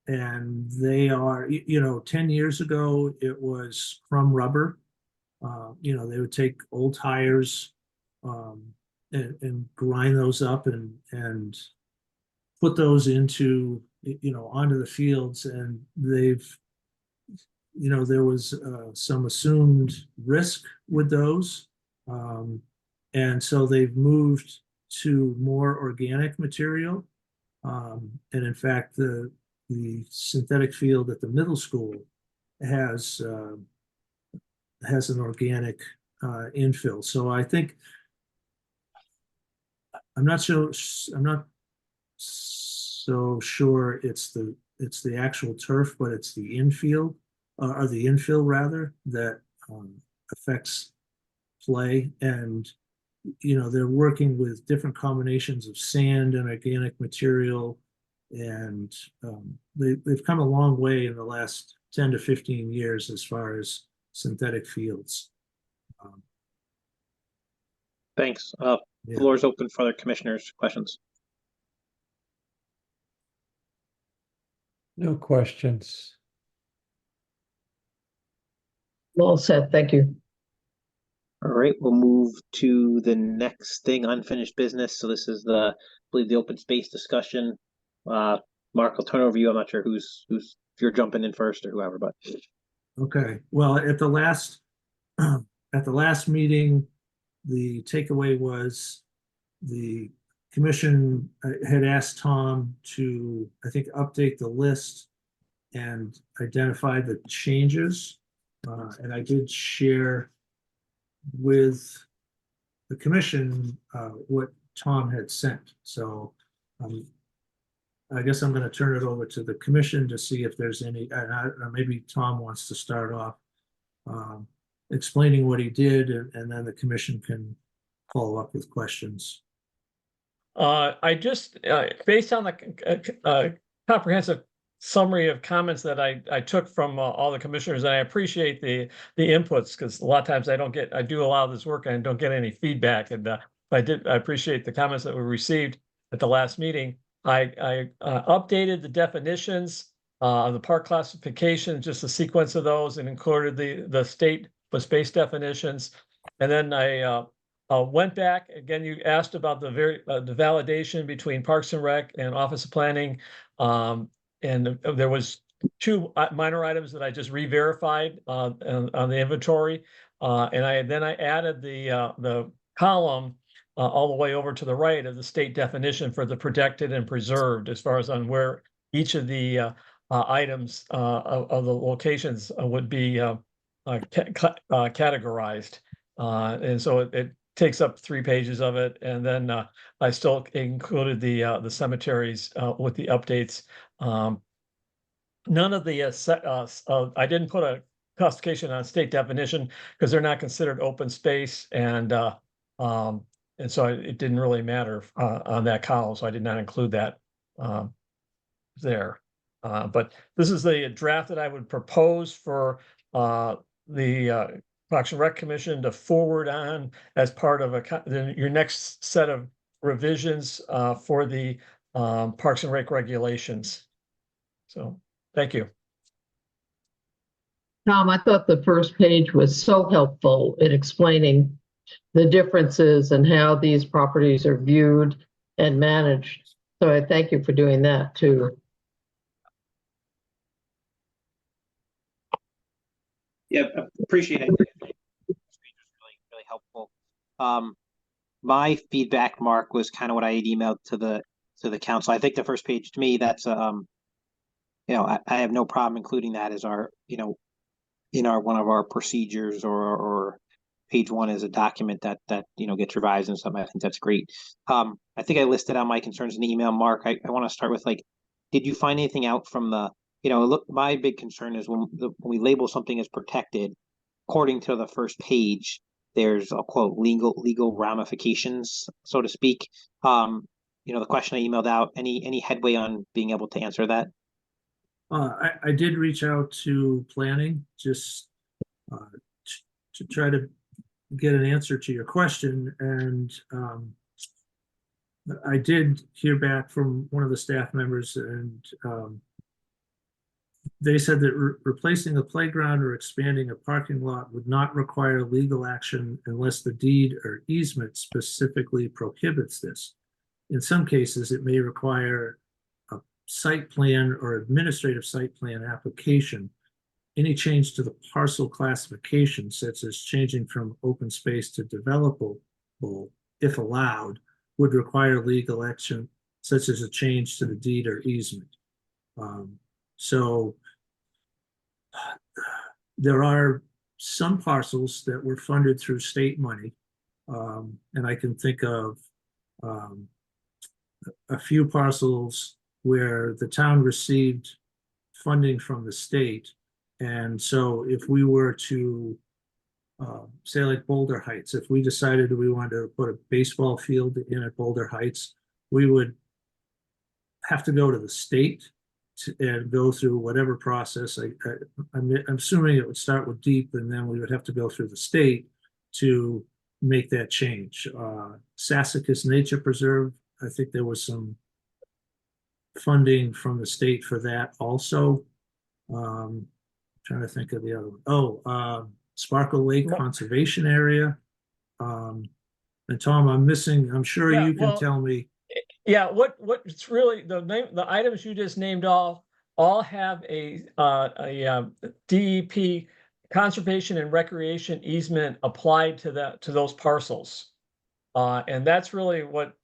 And they are, 10 years ago, it was crumb rubber. They would take old tires and grind those up and put those into, onto the fields. And they've, there was some assumed risk with those. And so they've moved to more organic material. And in fact, the synthetic field at the middle school has an organic infill. So I think I'm not so sure it's the actual turf, but it's the infield or the infill rather that affects play. And they're working with different combinations of sand and organic material, and they've come a long way in the last 10 to 15 years as far as synthetic fields. Thanks. Yeah. Floor is open for other commissioners' questions. No questions. Well said, thank you. All right, we'll move to the next thing, unfinished business. So this is I believe the open space discussion. Mark, I'll turn over to you. I'm not sure who's if you're jumping in first or whoever, but Okay, well, at the last meeting, the takeaway was the commission had asked Tom to, I think, update the list and identify the changes. And I did share with the commission what Tom had sent. So I guess I'm going to turn it over to the commission to see if there's any, maybe Tom wants to start off explaining what he did, and then the commission can follow up with questions. I just, based on the comprehensive summary of comments that I took from all the commissioners, and I appreciate the inputs, because a lot of times I do a lot of this work and I don't get any feedback. And I appreciate the comments that we received at the last meeting. I updated the definitions of the park classification, just the sequence of those, and included the state space definitions. And then I went back again. You asked about the validation between Parks and Rec and Office of Planning, and there was 2 minor items that I just re-verified on the inventory, and I added the column all the way over to the right of the state definition for the protected and preserved, as far as on where each of the items of the locations would be categorized, and so it takes up 3 pages of it. And then I still included the cemeteries with the updates. None of the I didn't put a classification on state definition because they're not considered open space, and And so it didn't really matter on that column, so I did not include that there. But this is the draft that I would propose for the Parks and Rec Commission to forward on as part of your next set of revisions for the Parks and Rec regulations. So, thank you. Tom, I thought the first page was so helpful in explaining the differences and how these properties are viewed and managed. So I thank you for doing that too. Yeah, appreciate it. Really helpful. My feedback, Mark, was kind of what I had emailed to the council. I think the first page to me, that's I have no problem including that as our, in our one of our procedures, or page one is a document that gets revised and something. I think that's great. I think I listed out my concerns in the email, Mark. I want to start with, like, did you find anything out from the, look, my big concern is when we label something as protected, according to the first page, there's, I'll quote, legal ramifications, so to speak. The question I emailed out, any headway on being able to answer that? I did reach out to planning just to try to get an answer to your question, and I did hear back from one of the staff members, and they said that replacing a playground or expanding a parking lot would not require legal action unless the deed or easement specifically prohibits this. In some cases, it may require a site plan or administrative site plan application. Any change to the parcel classification, such as changing from open space to developable, if allowed, would require legal action, such as a change to the deed or easement. So there are some parcels that were funded through state money, and I can think of a few parcels where the town received funding from the state. And so if we were to say, like Boulder Heights, if we decided we wanted to put a baseball field in at Boulder Heights, we would have to go to the state and go through whatever process. I'm assuming it would start with deep, and then we would have to go through the state to make that change. Sassacus Nature Preserve, I think there was some funding from the state for that also. Trying to think of the other one. Sparkle Lake Conservation Area. And Tom, I'm sure Yeah, you can well, tell me. Yeah, what's really the items you just named all have a DEP conservation and recreation easement applied to those parcels, and that's really what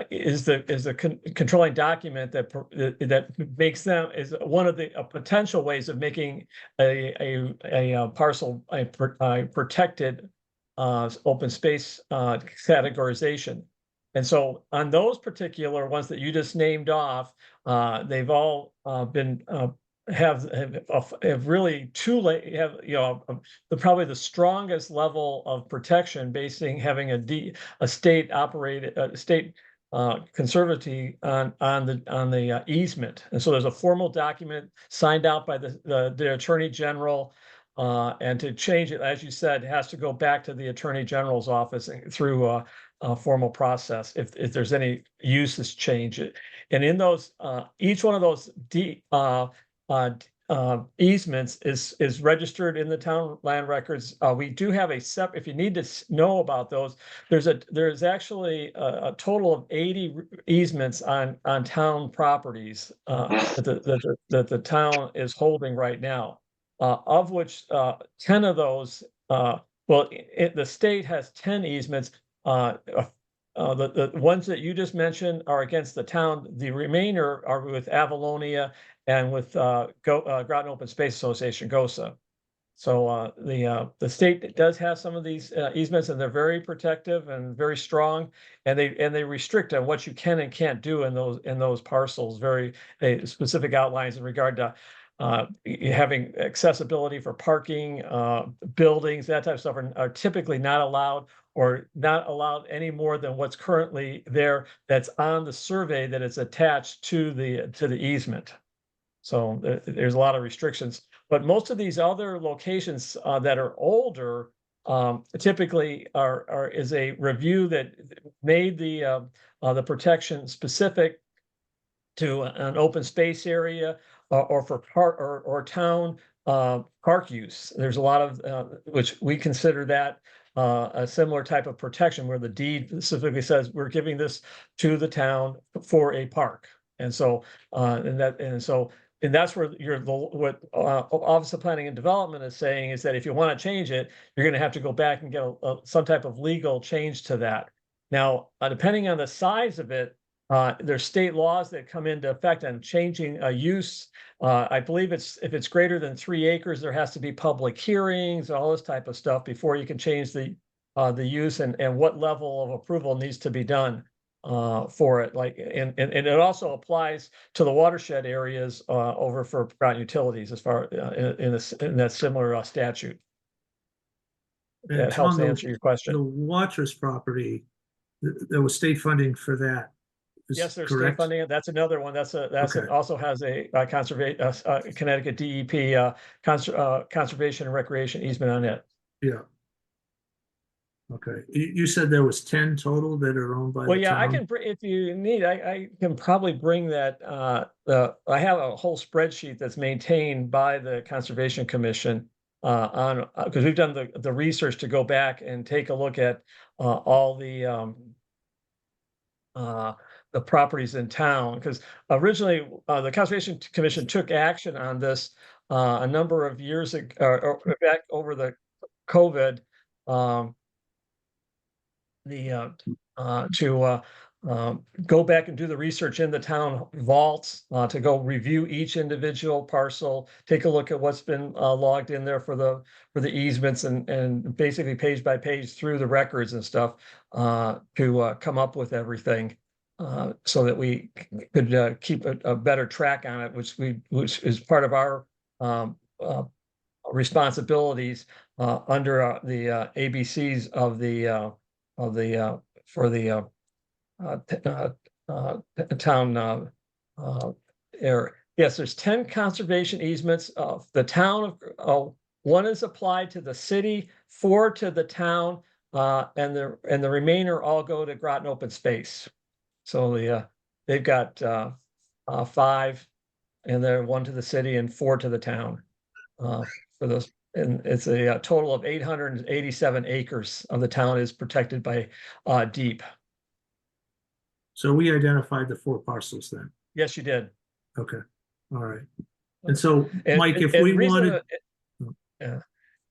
is the controlling document that makes them, is one of the potential ways of making a parcel a protected open space categorization. And so on those particular ones that you just named off, they've all been have really probably the strongest level of protection, having a state operated state conservancy on the easement. And so there's a formal document signed out by the Attorney General. And to change it, as you said, it has to go back to the Attorney General's office through a formal process if there's any uses change it. And in those, each one of those easements is registered in the town land records. We do have if you need to know about those, there's actually a total of 80 easements on town properties that the town is holding right now. Of which 10 of those, the state has 10 easements. The ones that you just mentioned are against the town. The remainder are with Avalonia and with Groton Open Space Association, GOSA. So the state does have some of these easements, and they're very protective and very strong, and they restrict on what you can and can't do in those parcels. Very specific outlines in regard to having accessibility for parking, buildings, that type of stuff are typically not allowed, or not allowed any more than what's currently there that's on the survey that is attached to the easement. So there's a lot of restrictions, but most of these other locations that are older typically is a review that made the protection specific to an open space area or for park or town park use. There's a lot of which we consider that a similar type of protection, where the deed specifically says we're giving this to the town for a park. And so and that's where what Office of Planning and Development is saying is that if you want to change it, you're going to have to go back and get some type of legal change to that. Now, depending on the size of it, there's state laws that come into effect on changing a use. I believe if it's greater than 3 acres, there has to be public hearings, all this type of stuff before you can change the use and what level of approval needs to be done for it. And it also applies to the watershed areas over for Groton Utilities as far in that similar statute. And That helps Tom, answer your question. The Watrous property, there was state funding for that. Is Yes, there's state correct? funding. That's another one. Okay. Also has a conservation Connecticut DEP conservation and recreation easement on it. Yeah. Okay. You said there was 10 total that are owned by Well, the yeah, I town? can, if you need, I can probably bring that, I have a whole spreadsheet that's maintained by the Conservation Commission because we've done the research to go back and take a look at all the properties in town, because originally the Conservation Commission took action on this a number of years ago, or back over the COVID, to go back and do the research in the town vaults, to go review each individual parcel, take a look at what's been logged in there for the easements, and basically page by page through the records and stuff to come up with everything. So that we could keep a better track on it, which is part of our responsibilities under the ABCs of the for the town area. Yes, there's 10 conservation easements. The town of one is applied to the city, 4 to the town, and the remainder all go to Groton Open Space. So they've got 5, and they're 1 to the city and 4 to the town for those. And it's a total of 887 acres of the town is protected by deep. So we identified the 4 parcels then. Yes, you did. Okay. All right. And so, And- Mike, if and we the reason wanted, yeah.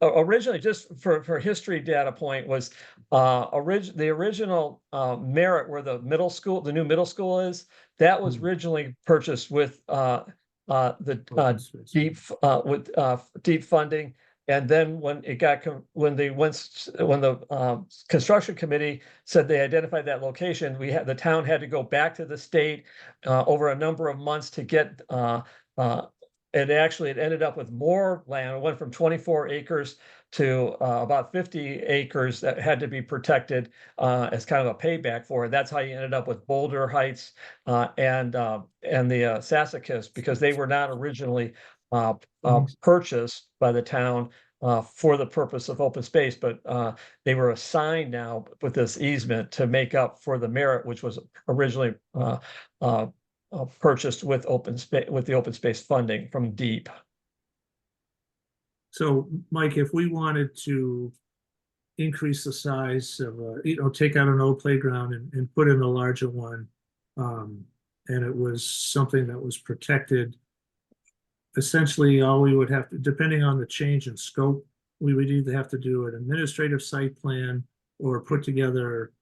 Originally, just for history data point, was the original Merritt, where the new middle school is, that was originally purchased with Open space. deep funding. And then when the construction committee said they identified that location, the town had to go back to the state over a number of months to get and actually it ended up with more land. It went from 24 acres to about 50 acres that had to be protected as kind of a payback for it. That's how you ended up with Boulder Heights and the Sassacus, because they were not originally purchased by the town for the purpose of open space, but they were assigned now with this easement to make up for the Merritt, which was originally purchased with the open space funding from DEEP. So Mike, if we wanted to increase the size of, take out an old playground and put in a larger one, and it was something that was protected, essentially all we would have to, depending on the change in scope, we would either have to do an administrative site plan or put together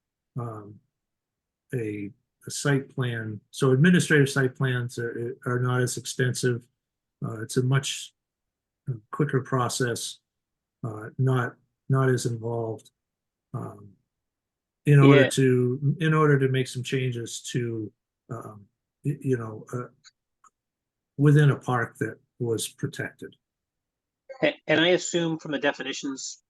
a site plan. So administrative site plans are not as extensive. It's a much quicker process, not as involved. In order to make some changes to within a park that was protected. And I assume from the definitions,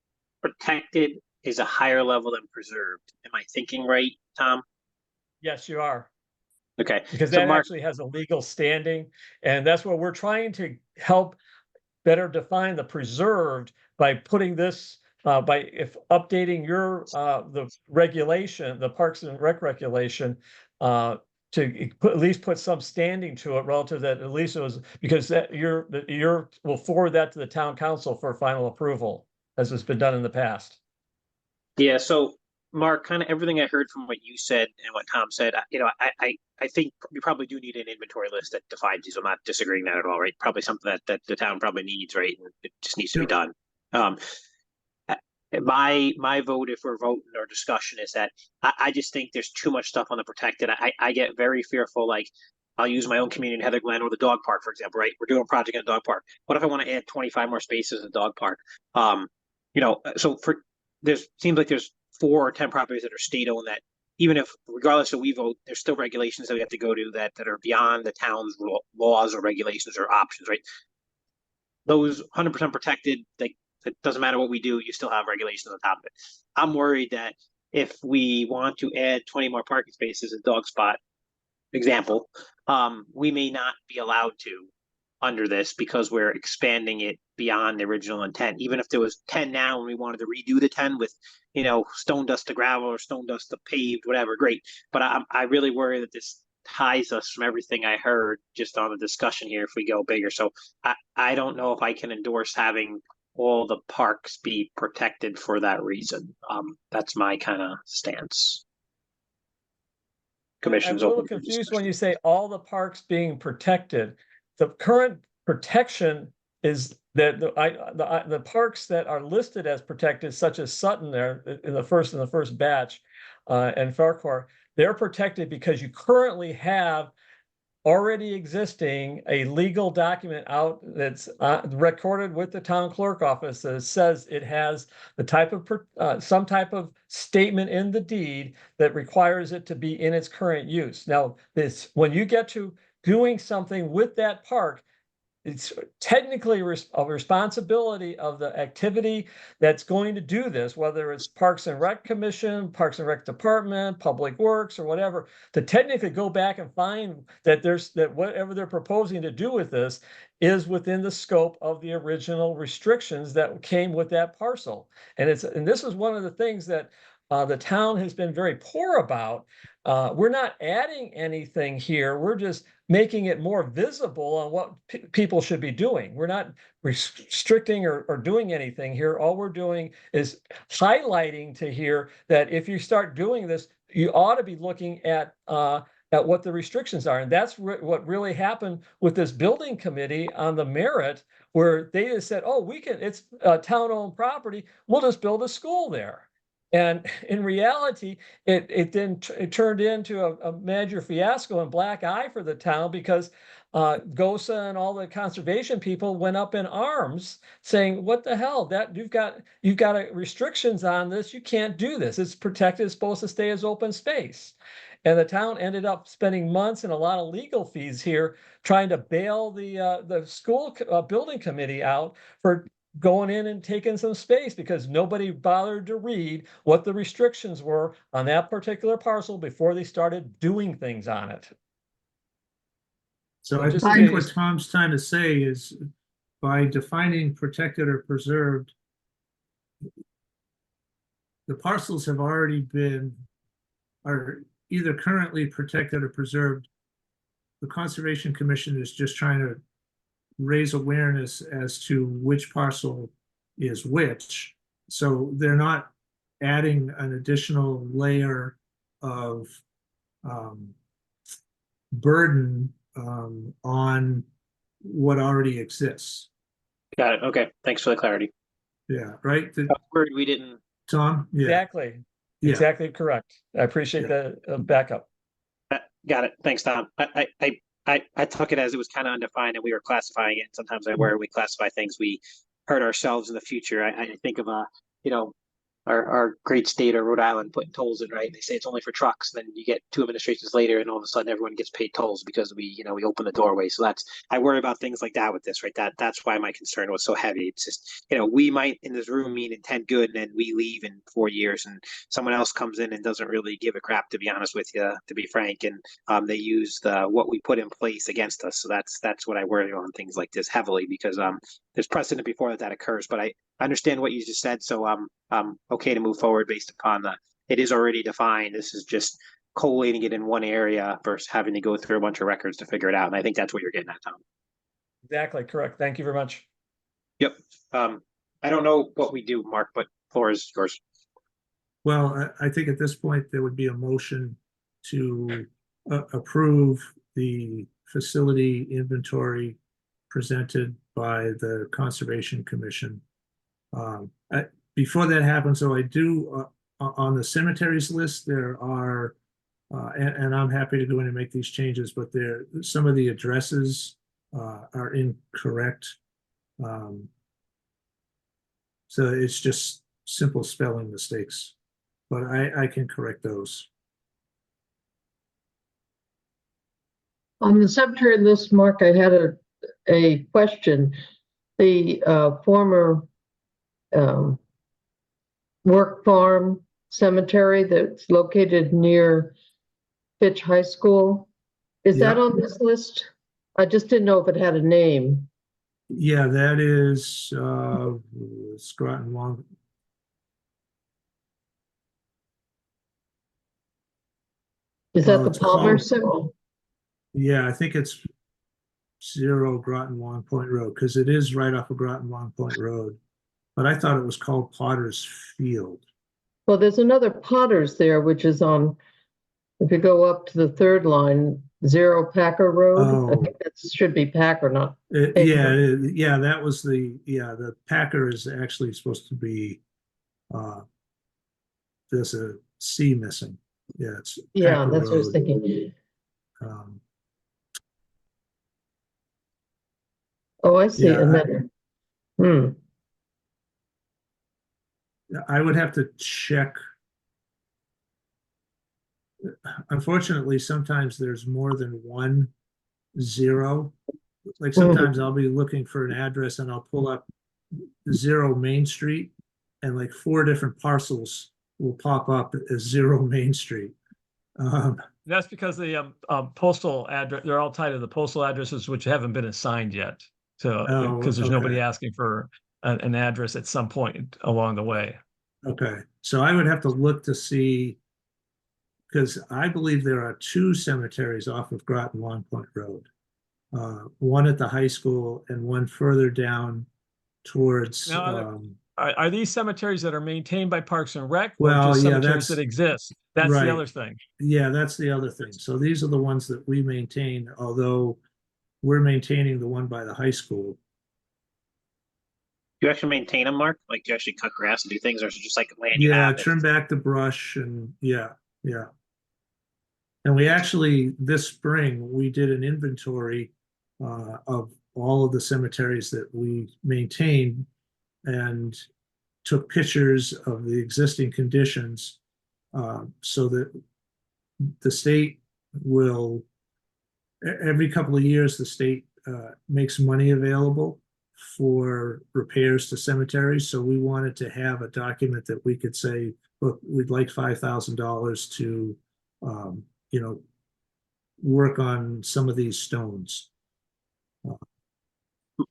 protected is a higher level than preserved. Am I thinking right, Tom? Yes, you are. Okay, Because so that Mark, actually has a legal standing, and that's what we're trying to help better define the preserved by putting this, if updating your, the regulation, the Parks and Rec regulation, to at least put some standing to it relative that at least it was, because that we'll forward that to the town council for final approval, as has been done in the past. yeah, so Mark, kind of everything I heard from what you said and what Tom said, I think you probably do need an inventory list that defines these. I'm not disagreeing that at all, right? Probably something that the town probably needs, right? And it just needs to be done. My vote, if we're voting or discussion, is that I just think there's too much stuff on the protected. I get very fearful, like I'll use my own community in Heather Glen or the dog park, for example, right? We're doing a project in a dog park. What if I want to add 25 more spaces in the dog park? So seems like there's 4 or 10 properties that are state owned that even if regardless of we vote, there's still regulations that we have to go to that are beyond the town's laws or regulations or options, right? Those 100% protected, it doesn't matter what we do, you still have regulations on top of it. I'm worried that if we want to add 20 more parking spaces in dog spot, example, we may not be allowed to under this because we're expanding it beyond the original intent. Even if there was 10 now and we wanted to redo the 10 with, stone dust to gravel or stone dust to paved, whatever, great. But I really worry that this ties us from everything I heard just on the discussion here if we go bigger. So I don't know if I can endorse having all the parks be protected for that reason. That's my kind of stance. I'm a little confused when you say all the parks being protected. The current protection is that the parks that are listed as protected, such as Sutton there in the first batch, and Farquhar, they're protected because you currently have already existing a legal document out that's recorded with the town clerk office that says it has the type of some type of statement in the deed that requires it to be in its current use. Now, when you get to doing something with that park, it's technically a responsibility of the activity that's going to do this, whether it's Parks and Rec Commission, Parks and Rec Department, Public Works, or whatever, to technically go back and find that that whatever they're proposing to do with this is within the scope of the original restrictions that came with that parcel. And this is one of the things that the town has been very poor about. We're not adding anything here. We're just making it more visible on what people should be doing. We're not restricting or doing anything here. All we're doing is highlighting to here that if you start doing this, you ought to be looking at what the restrictions are. And that's what really happened with this building committee on the merit, where they just said, oh, it's town-owned property, we'll just build a school there. And in reality, it turned into a major fiasco and black eye for the town because GOSA and all the conservation people went up in arms saying, what the hell, that you've got restrictions on this, you can't do this. It's protected, it's supposed to stay as open space. And the town ended up spending months and a lot of legal fees here trying to bail the school building committee out for going in and taking some space because nobody bothered to read what the restrictions were on that particular parcel before they started doing things on it. So I think what Tom's trying to say is by defining protected or preserved, the parcels have already are either currently protected or preserved. The Conservation Commission is just trying to raise awareness as to which parcel is which. So they're not adding an additional layer of burden on what already exists. Got it. Okay. Thanks for the clarity. Yeah, right? Word we didn't. Tom? Yeah. Exactly. Yeah. Exactly correct. I appreciate the backup. Got it. Thanks, Tom. I took it as it was kind of undefined and we were classifying it. Sometimes where we classify things, we hurt ourselves in the future. I think of our great state or Rhode Island putting tolls in, right? They say it's only for trucks. Then you get 2 administrations later, and all of a sudden everyone gets paid tolls because we open the doorway. So I worry about things like that with this, right? That's why my concern was so heavy. It's just, we might in this room mean intent good, and then we leave in 4 years, and someone else comes in and doesn't really give a crap, to be honest with you, to be frank, and they use what we put in place against us. So that's what I worry on things like this heavily, because there's precedent before that occurs. But I understand what you just said, so I'm okay to move forward based upon it is already defined. This is just collating it in one area versus having to go through a bunch of records to figure it out. And I think that's what you're getting at, Tom. Exactly, correct. Thank you very much. Yep. I don't know what we do, Mark, but floor is yours. Well, I think at this point, there would be a motion to approve the facility inventory presented by the Conservation Commission. Before that happens, so I do, on the cemeteries list, there are, and I'm happy to go in and make these changes, but some of the addresses are incorrect. So it's just simple spelling mistakes, but I can correct those. On the cemetery list, Mark, I had a question. The former work farm cemetery that's located near Fitch High School, is that on this list? I just didn't know if it had a name. Yeah, that is Groton Long. Is Well, that the it's Palmer called- symbol? Yeah, I think it's 0 Groton Long Point Road, because it is right off of Groton Long Point Road. But I thought it was called Potter's Field. Well, there's another Potter's there, which is on, if you go up to the third line, 0 Packer Road. I Oh. think that should be Packer, not. Yeah, that was the Packer is actually supposed to be, there's a C missing. Yeah, it's Yeah, Packer that's what I was Road. thinking. Um, Oh, I see. Yeah, And then, I would have to check. Unfortunately, sometimes there's more than one 0. Like sometimes I'll be looking for an address and I'll pull up 0 Main Street, and like 4 different parcels will pop up as 0 Main Street. That's because the postal address, they're all tied to the postal addresses, which haven't been assigned yet. So, because there's nobody asking for an address at some point along the way. Okay, so I would have to look to see, because I believe there are 2 cemeteries off of Groton Long Point Road. One at the high school and one further down towards. Now, are these cemeteries that are maintained by Parks and Rec? Well, or just yeah, cemeteries that exist? That's right. the other thing. Yeah, that's the other thing. So these are the ones that we maintain, although we're maintaining the one by the high school. You actually maintain them, Mark? Like, you actually cut grass and do things, or is it just like land you Yeah, have? trim back the brush and yeah. And we actually, this spring, we did an inventory of all of the cemeteries that we maintain and took pictures of the existing conditions, so that the state will, every couple of years, the state makes money available for repairs to cemeteries. So we wanted to have a document that we could say, look, we'd like $5,000 to, work on some of these stones.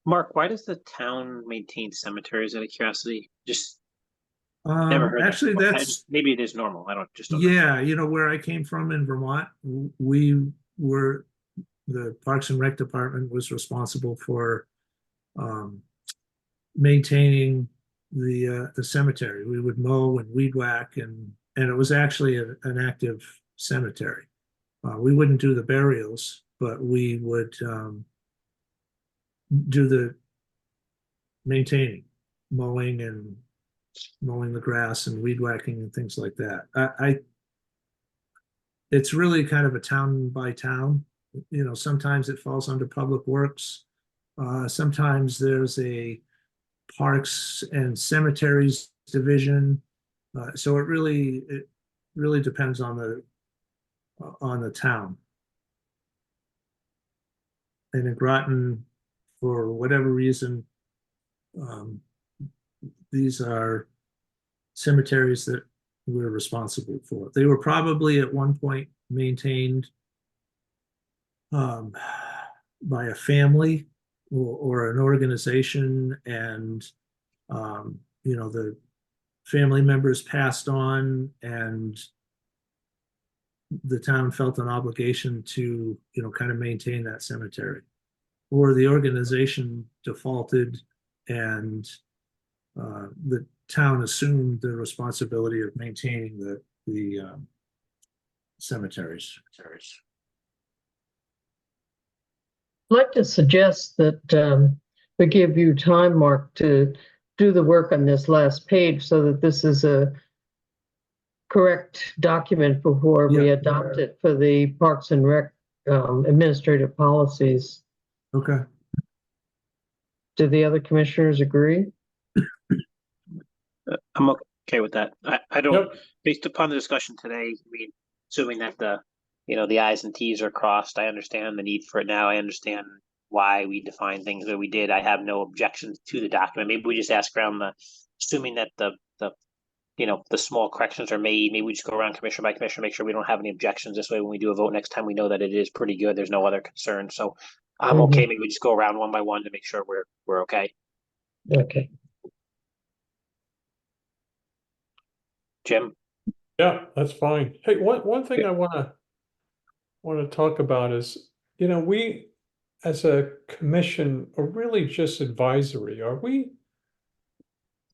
Mark, why does the town maintain cemeteries out of curiosity? Just never heard Actually, that. that's, Maybe it is normal. I don't know. yeah, where I came from in Vermont, the Parks and Rec Department was responsible for maintaining the cemetery. We would mow and weed whack, and it was actually an active cemetery. We wouldn't do the burials, but we would do the maintaining, mowing the grass and weed whacking and things like that. It's really kind of a town by town. Sometimes it falls under Public Works. Sometimes there's a Parks and Cemeteries division. So it really depends on the town. And in Groton, for whatever reason, these are cemeteries that we're responsible for. They were probably at one point maintained by a family or an organization, and the family members passed on, and the town felt an obligation to kind of maintain that cemetery, or the organization defaulted and the town assumed the responsibility of maintaining the cemeteries. I'd like to suggest that we give you time, Mark, to do the work on this last page so that this is a correct document before we adopt it for the Parks and Rec administrative policies. Okay. Do the other commissioners agree? I'm okay with that. I don't, Yep. based upon the discussion today, I mean, assuming that the I's and T's are crossed, I understand the need for it now. I understand why we define things that we did. I have no objections to the document. Maybe we just ask around assuming that the small corrections are made. Maybe we just go around commissioner by commissioner, make sure we don't have any objections. This way, when we do a vote next time, we know that it is pretty good. There's no other concerns. So I'm okay. Maybe we just go around one by one to make sure we're okay. Okay. Jim? Yeah, that's fine. Hey, one thing I want to talk about is, we as a commission are really just advisory.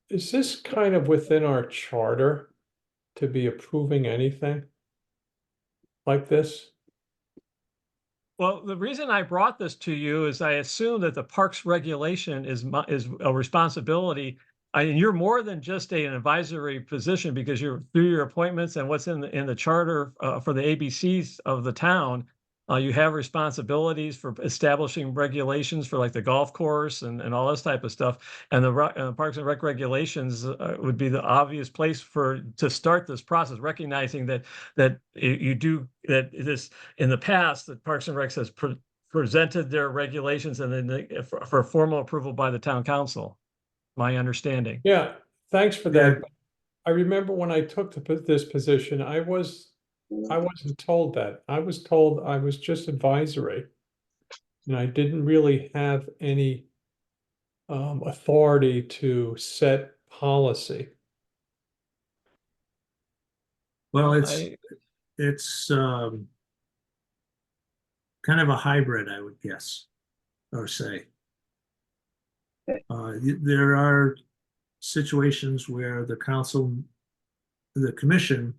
Is this kind of within our charter to be approving anything like this? Well, the reason I brought this to you is I assume that the parks regulation is a responsibility. And you're more than just an advisory position, because you're through your appointments and what's in the charter for the ABCs of the town. You have responsibilities for establishing regulations for like the golf course and all this type of stuff. And the Parks and Rec regulations would be the obvious place to start this process, recognizing that you do that this in the past that Parks and Rec has presented their regulations and then for formal approval by the town council. My understanding. Yeah, thanks for that. I remember when I took this position, I wasn't told that. I was told I was just advisory, and I didn't really have any authority to set policy. Well, it's kind of a hybrid, I would guess, or say. There are situations where the commission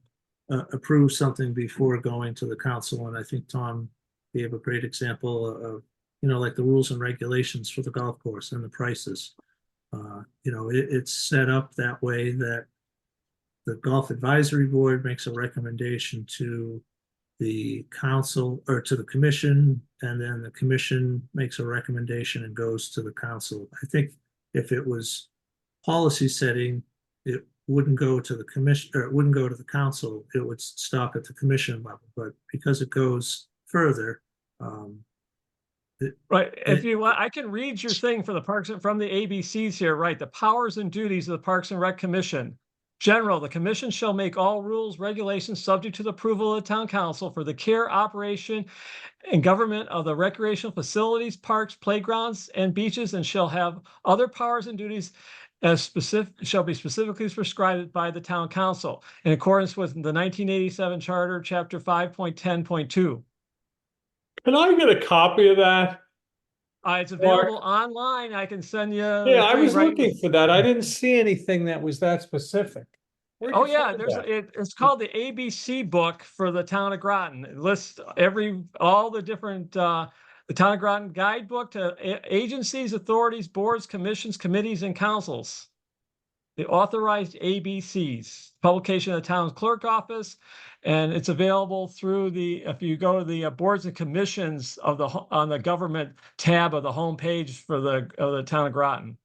approves something before going to the council, and I think Tom gave a great example of, like the rules and regulations for the golf course and the prices. It's set up that way that the Golf Advisory Board makes a recommendation to the council or to the commission, and then the commission makes a recommendation and goes to the council. I think if it was policy setting, it wouldn't go to the commission, or it wouldn't go to the council. It would stop at the commission level. But because it goes further, right. If you want, I can read your thing for the parks from the ABCs here. Right, the powers and duties of the Parks and Rec Commission. General, the commission shall make all rules, regulations subject to the approval of the town council for the care, operation, and government of the recreational facilities, parks, playgrounds, and beaches, and shall have other powers and duties shall be specifically prescribed by the town council in accordance with the 1987 Charter, Chapter 5.10.2. Can I get a copy of that? It's available online. I can send you. Yeah, I was looking for that. I didn't see anything that was that specific. Oh yeah, it's called the ABC book for the town of Groton. It lists all the different the town of Groton guidebook to agencies, authorities, boards, commissions, committees, and councils. The authorized ABCs, publication of the town's clerk office, and it's available through if you go to the boards and commissions on the government tab of the homepage for the town of Groton.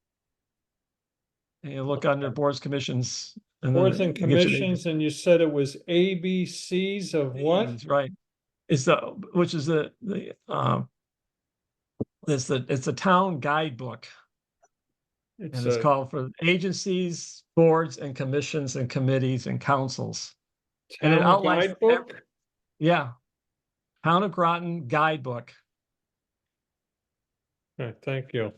And you look under boards, commissions, then Boards and get you the- commissions, and you said it was ABCs of what? Right. It's which is it's the town guidebook. And it's a called for agencies, boards and commissions and committees and councils. And it town outlines guidebook? Yeah. Town of Groton guidebook. Okay, thank you.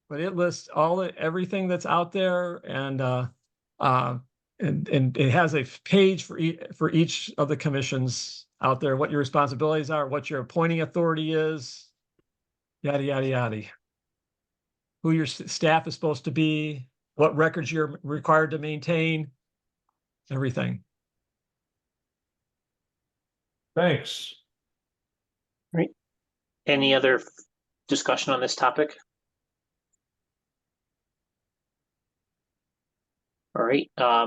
But it lists everything that's out there, and it has a page for each of the commissions out there, what your responsibilities are, what your appointing authority is, yada yada yada. Who your staff is supposed to be, what records you're required to maintain, everything. Thanks. Any other discussion on this topic? All right, I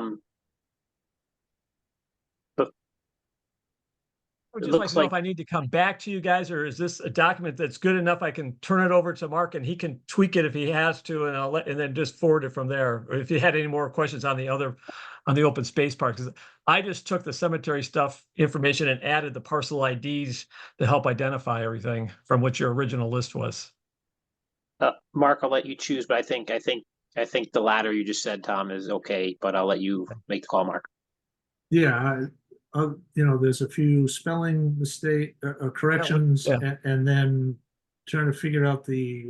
would It just like looks to know like- if I need to come back to you guys, or is this a document that's good enough I can turn it over to Mark and he can tweak it if he has to, and then just forward it from there. Or if you had any more questions on the open space part, because I just took the cemetery stuff information and added the parcel IDs to help identify everything from what your original list was. Mark, I'll let you choose, but I think the latter you just said, Tom, is okay, but I'll let you make the call, Mark. Yeah, there's a few spelling mistake, corrections, yeah. and then trying to figure out the,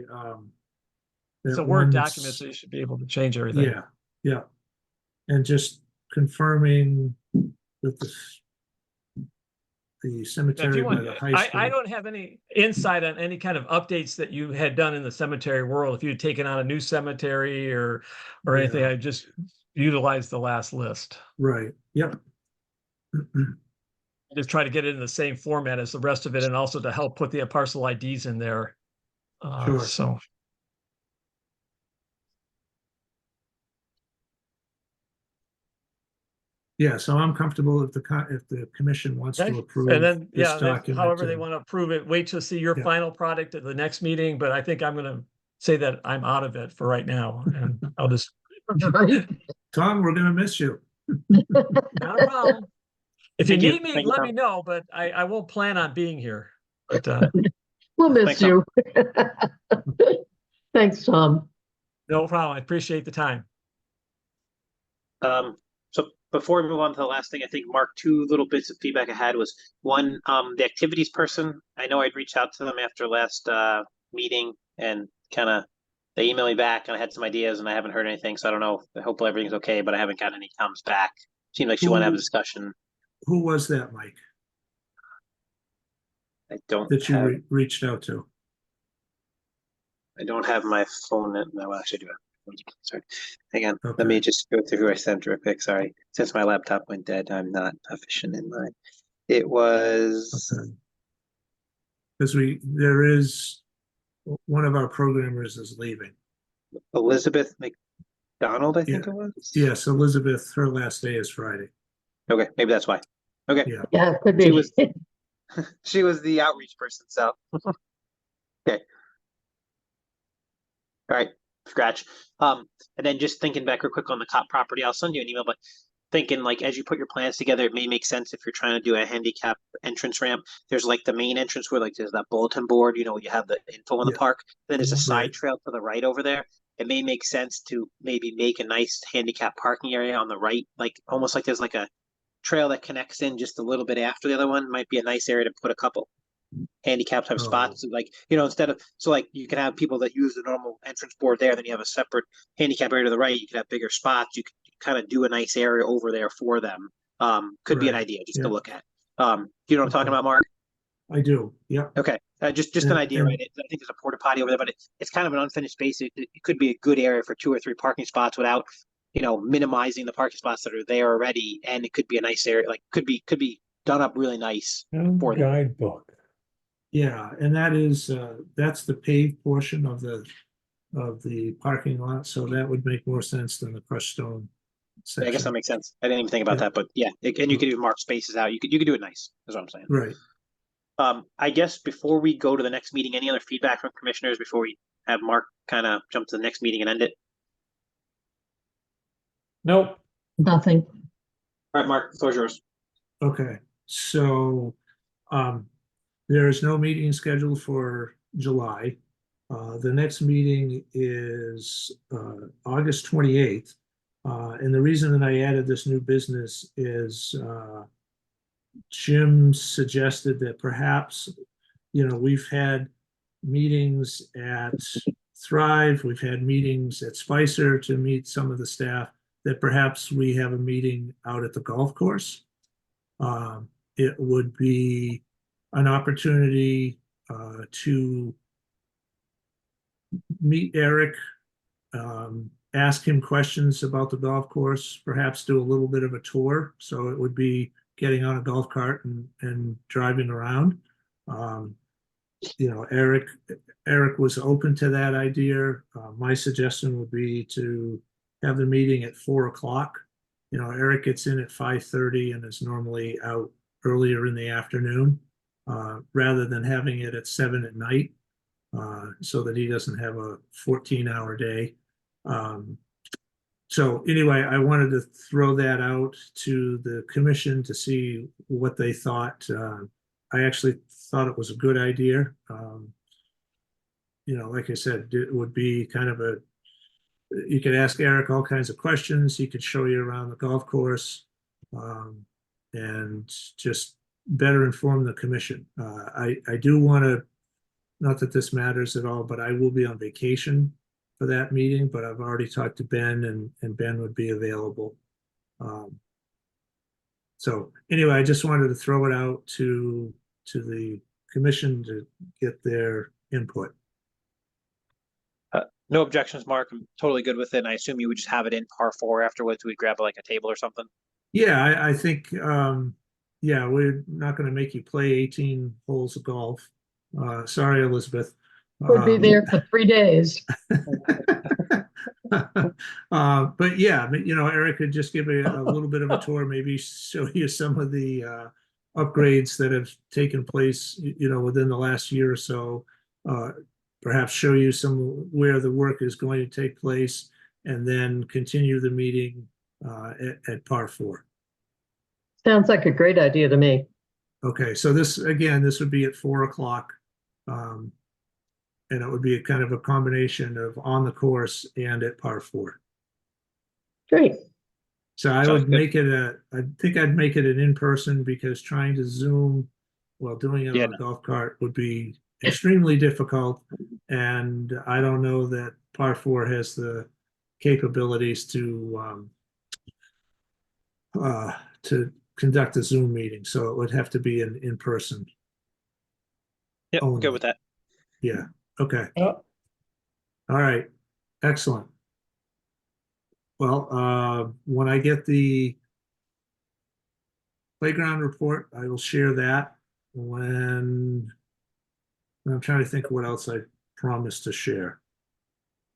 It's that a Word one document, that's- so you should be able to change everything. Yeah. And just confirming that the If cemetery you by want, the high school. I don't have any insight on any kind of updates that you had done in the cemetery world. If you'd taken on a new cemetery or anything, Yeah. I just utilized the last list. Right, yep. Just try to get it in the same format as the rest of it, and also to help put the parcel IDs in there. Sure. So Yeah, so I'm comfortable if the commission wants okay. to approve And then, this yeah, then document. however they and- want to approve it, wait to see your Yeah. final product at the next meeting. But I think I'm going to say that I'm out of it for right now, and I'll just Tom, we're gonna miss you. not a problem. If you Thank you. need me, Thank you, let Tom. me know. But I won't plan on being here. But We'll miss Thanks, Tom. you. Thanks, Tom. no problem. I appreciate the time. So before we move on to the last thing, I think, Mark, two little bits of feedback I had was one, the activities person. I know I'd reached out to them after last meeting, and they emailed me back, and I had some ideas, and I haven't heard anything. So I don't know. Hopefully everything's okay, but I haven't gotten any thumbs back. Seemed like she wanted to have a discussion. Who was that, Mike, I don't that you have, reached out to? I don't have my phone. No, actually, I do have. Sorry, hang on. Okay. Let me just go through who I sent real quick. Sorry, since my laptop went dead, I'm not efficient in mine. It was. Because there is, one of our programmers is leaving. Elizabeth McDonald, I think it was. Yes, Elizabeth, her last day is Friday. Okay, maybe that's why. Okay, Yeah. Yeah, it could She be. was- she was the outreach person. So, okay. All right, scratch. And then just thinking back real quick on the cop property, I'll send you an email. But thinking like as you put your plans together, it may make sense if you're trying to do a handicap entrance ramp. There's like the main entrance where like there's that bulletin board. You have the info on the Yeah. park. Then there's a side Right. trail to the right over there. It may make sense to maybe make a nice handicap parking area on the right, like almost like there's like a trail that connects in just a little bit after the other one. Might be a nice area to put a couple handicap type Oh. spots, like instead of, so like you can have people that use the normal entrance board there, then you have a separate handicap area to the right. You could have bigger spots. You could kind of do a nice area over there for them. Could be an Right. idea just Yeah. to look at. You know what I'm talking Okay. about, Mark? I do, yep. Okay, just an And- idea, and- right? I think there's a porta potty over there, but it's kind of an unfinished space. It could be a good area for 2 or 3 parking spots without, minimizing the parking spots that are there already. And it could be a nice area, like could be done up really nice. For them. Guidebook. Yeah, and that's the paved portion of the parking lot, so that would make more sense than the crushed stone I guess that section. makes sense. I didn't even think about Yeah. that, but yeah, and you could even mark spaces out. You could do it nice. Is what I'm saying. Right. I guess before we go to the next meeting, any other feedback from commissioners before we have Mark kind of jump to the next meeting and end it? Nope. Nothing. All right, Mark, floor's yours. Okay, so there is no meeting scheduled for July. The next meeting is August 28th. And the reason that I added this new business is Jim suggested that perhaps, we've had meetings at Thrive, we've had meetings at Spicer to meet some of the staff, that perhaps we have a meeting out at the golf course. It would be an opportunity to meet Eric, ask him questions about the golf course, perhaps do a little bit of a tour. So it would be getting on a golf cart and driving around. Eric was open to that idea. My suggestion would be to have the meeting at 4:00. Eric gets in at 5:30 and is normally out earlier in the afternoon, rather than having it at 7 at night, so that he doesn't have a 14-hour day. So anyway, I wanted to throw that out to the commission to see what they thought. I actually thought it was a good idea. Like I said, it would be kind of you could ask Eric all kinds of questions. He could show you around the golf course, and just better inform the commission. I do want to, not that this matters at all, but I will be on vacation for that meeting, but I've already talked to Ben, and Ben would be available. So anyway, I just wanted to throw it out to the commission to get their input. No objections, Mark. I'm totally good with it. And I assume you would just have it in par 4 afterwards. We'd grab like a table or something. Yeah, I think, we're not going to make you play 18 holes of golf. Sorry, Elizabeth. We'll be there for 3 days. But yeah, Eric could just give a little bit of a tour, maybe show you some of the upgrades that have taken place, within the last year or so. Perhaps show you where the work is going to take place, and then continue the meeting at par 4. Sounds like a great idea to me. Okay, so this would be at 4:00. And it would be a kind of a combination of on the course and at par 4. Great. So I Sounds would good. make it I think I'd make it an in-person, because trying to Zoom while doing it Yeah. on a golf cart would be extremely difficult. And I don't know that par 4 has the capabilities to conduct a Zoom meeting. So it would have to be an in-person. Yep, I'm Only. good with that. Yeah, okay. Yeah. All right, excellent. Well, when I get the playground report, I will share that. I'm trying to think of what else I promised to share.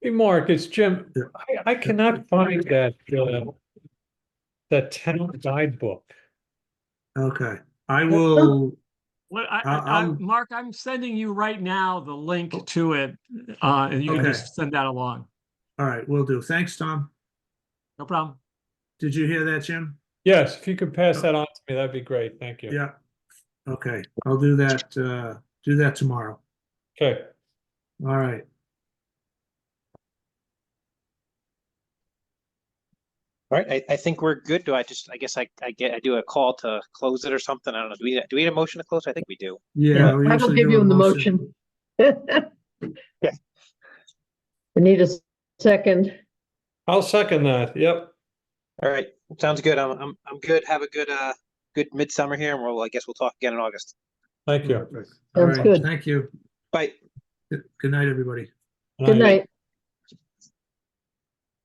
Hey, Mark, it's Jim. Yeah. I cannot find that town guidebook. Okay, I will. What I'll- Mark, I'm sending you right now the link to it, and you can Okay. just send that along. All right, will do. Thanks, Tom. No problem. Did you hear that, Jim? Yes, if you could pass that on to me, that'd be great. Thank you. Yeah. Okay, I'll do that. Do that tomorrow. Okay. All right. All right, I think we're good. I guess I do a call to close it or something. I don't know. Do we need a motion to close? I think we do. Yeah, we I will usually give do you a the motion. motion. Yeah. We need a second. I'll second that. Yep. All right, sounds good. I'm good. Have a good midsummer here, and I guess we'll talk again in August. Thank you. All Sounds right, good. thank you. Bye. Good night, everybody. Good night.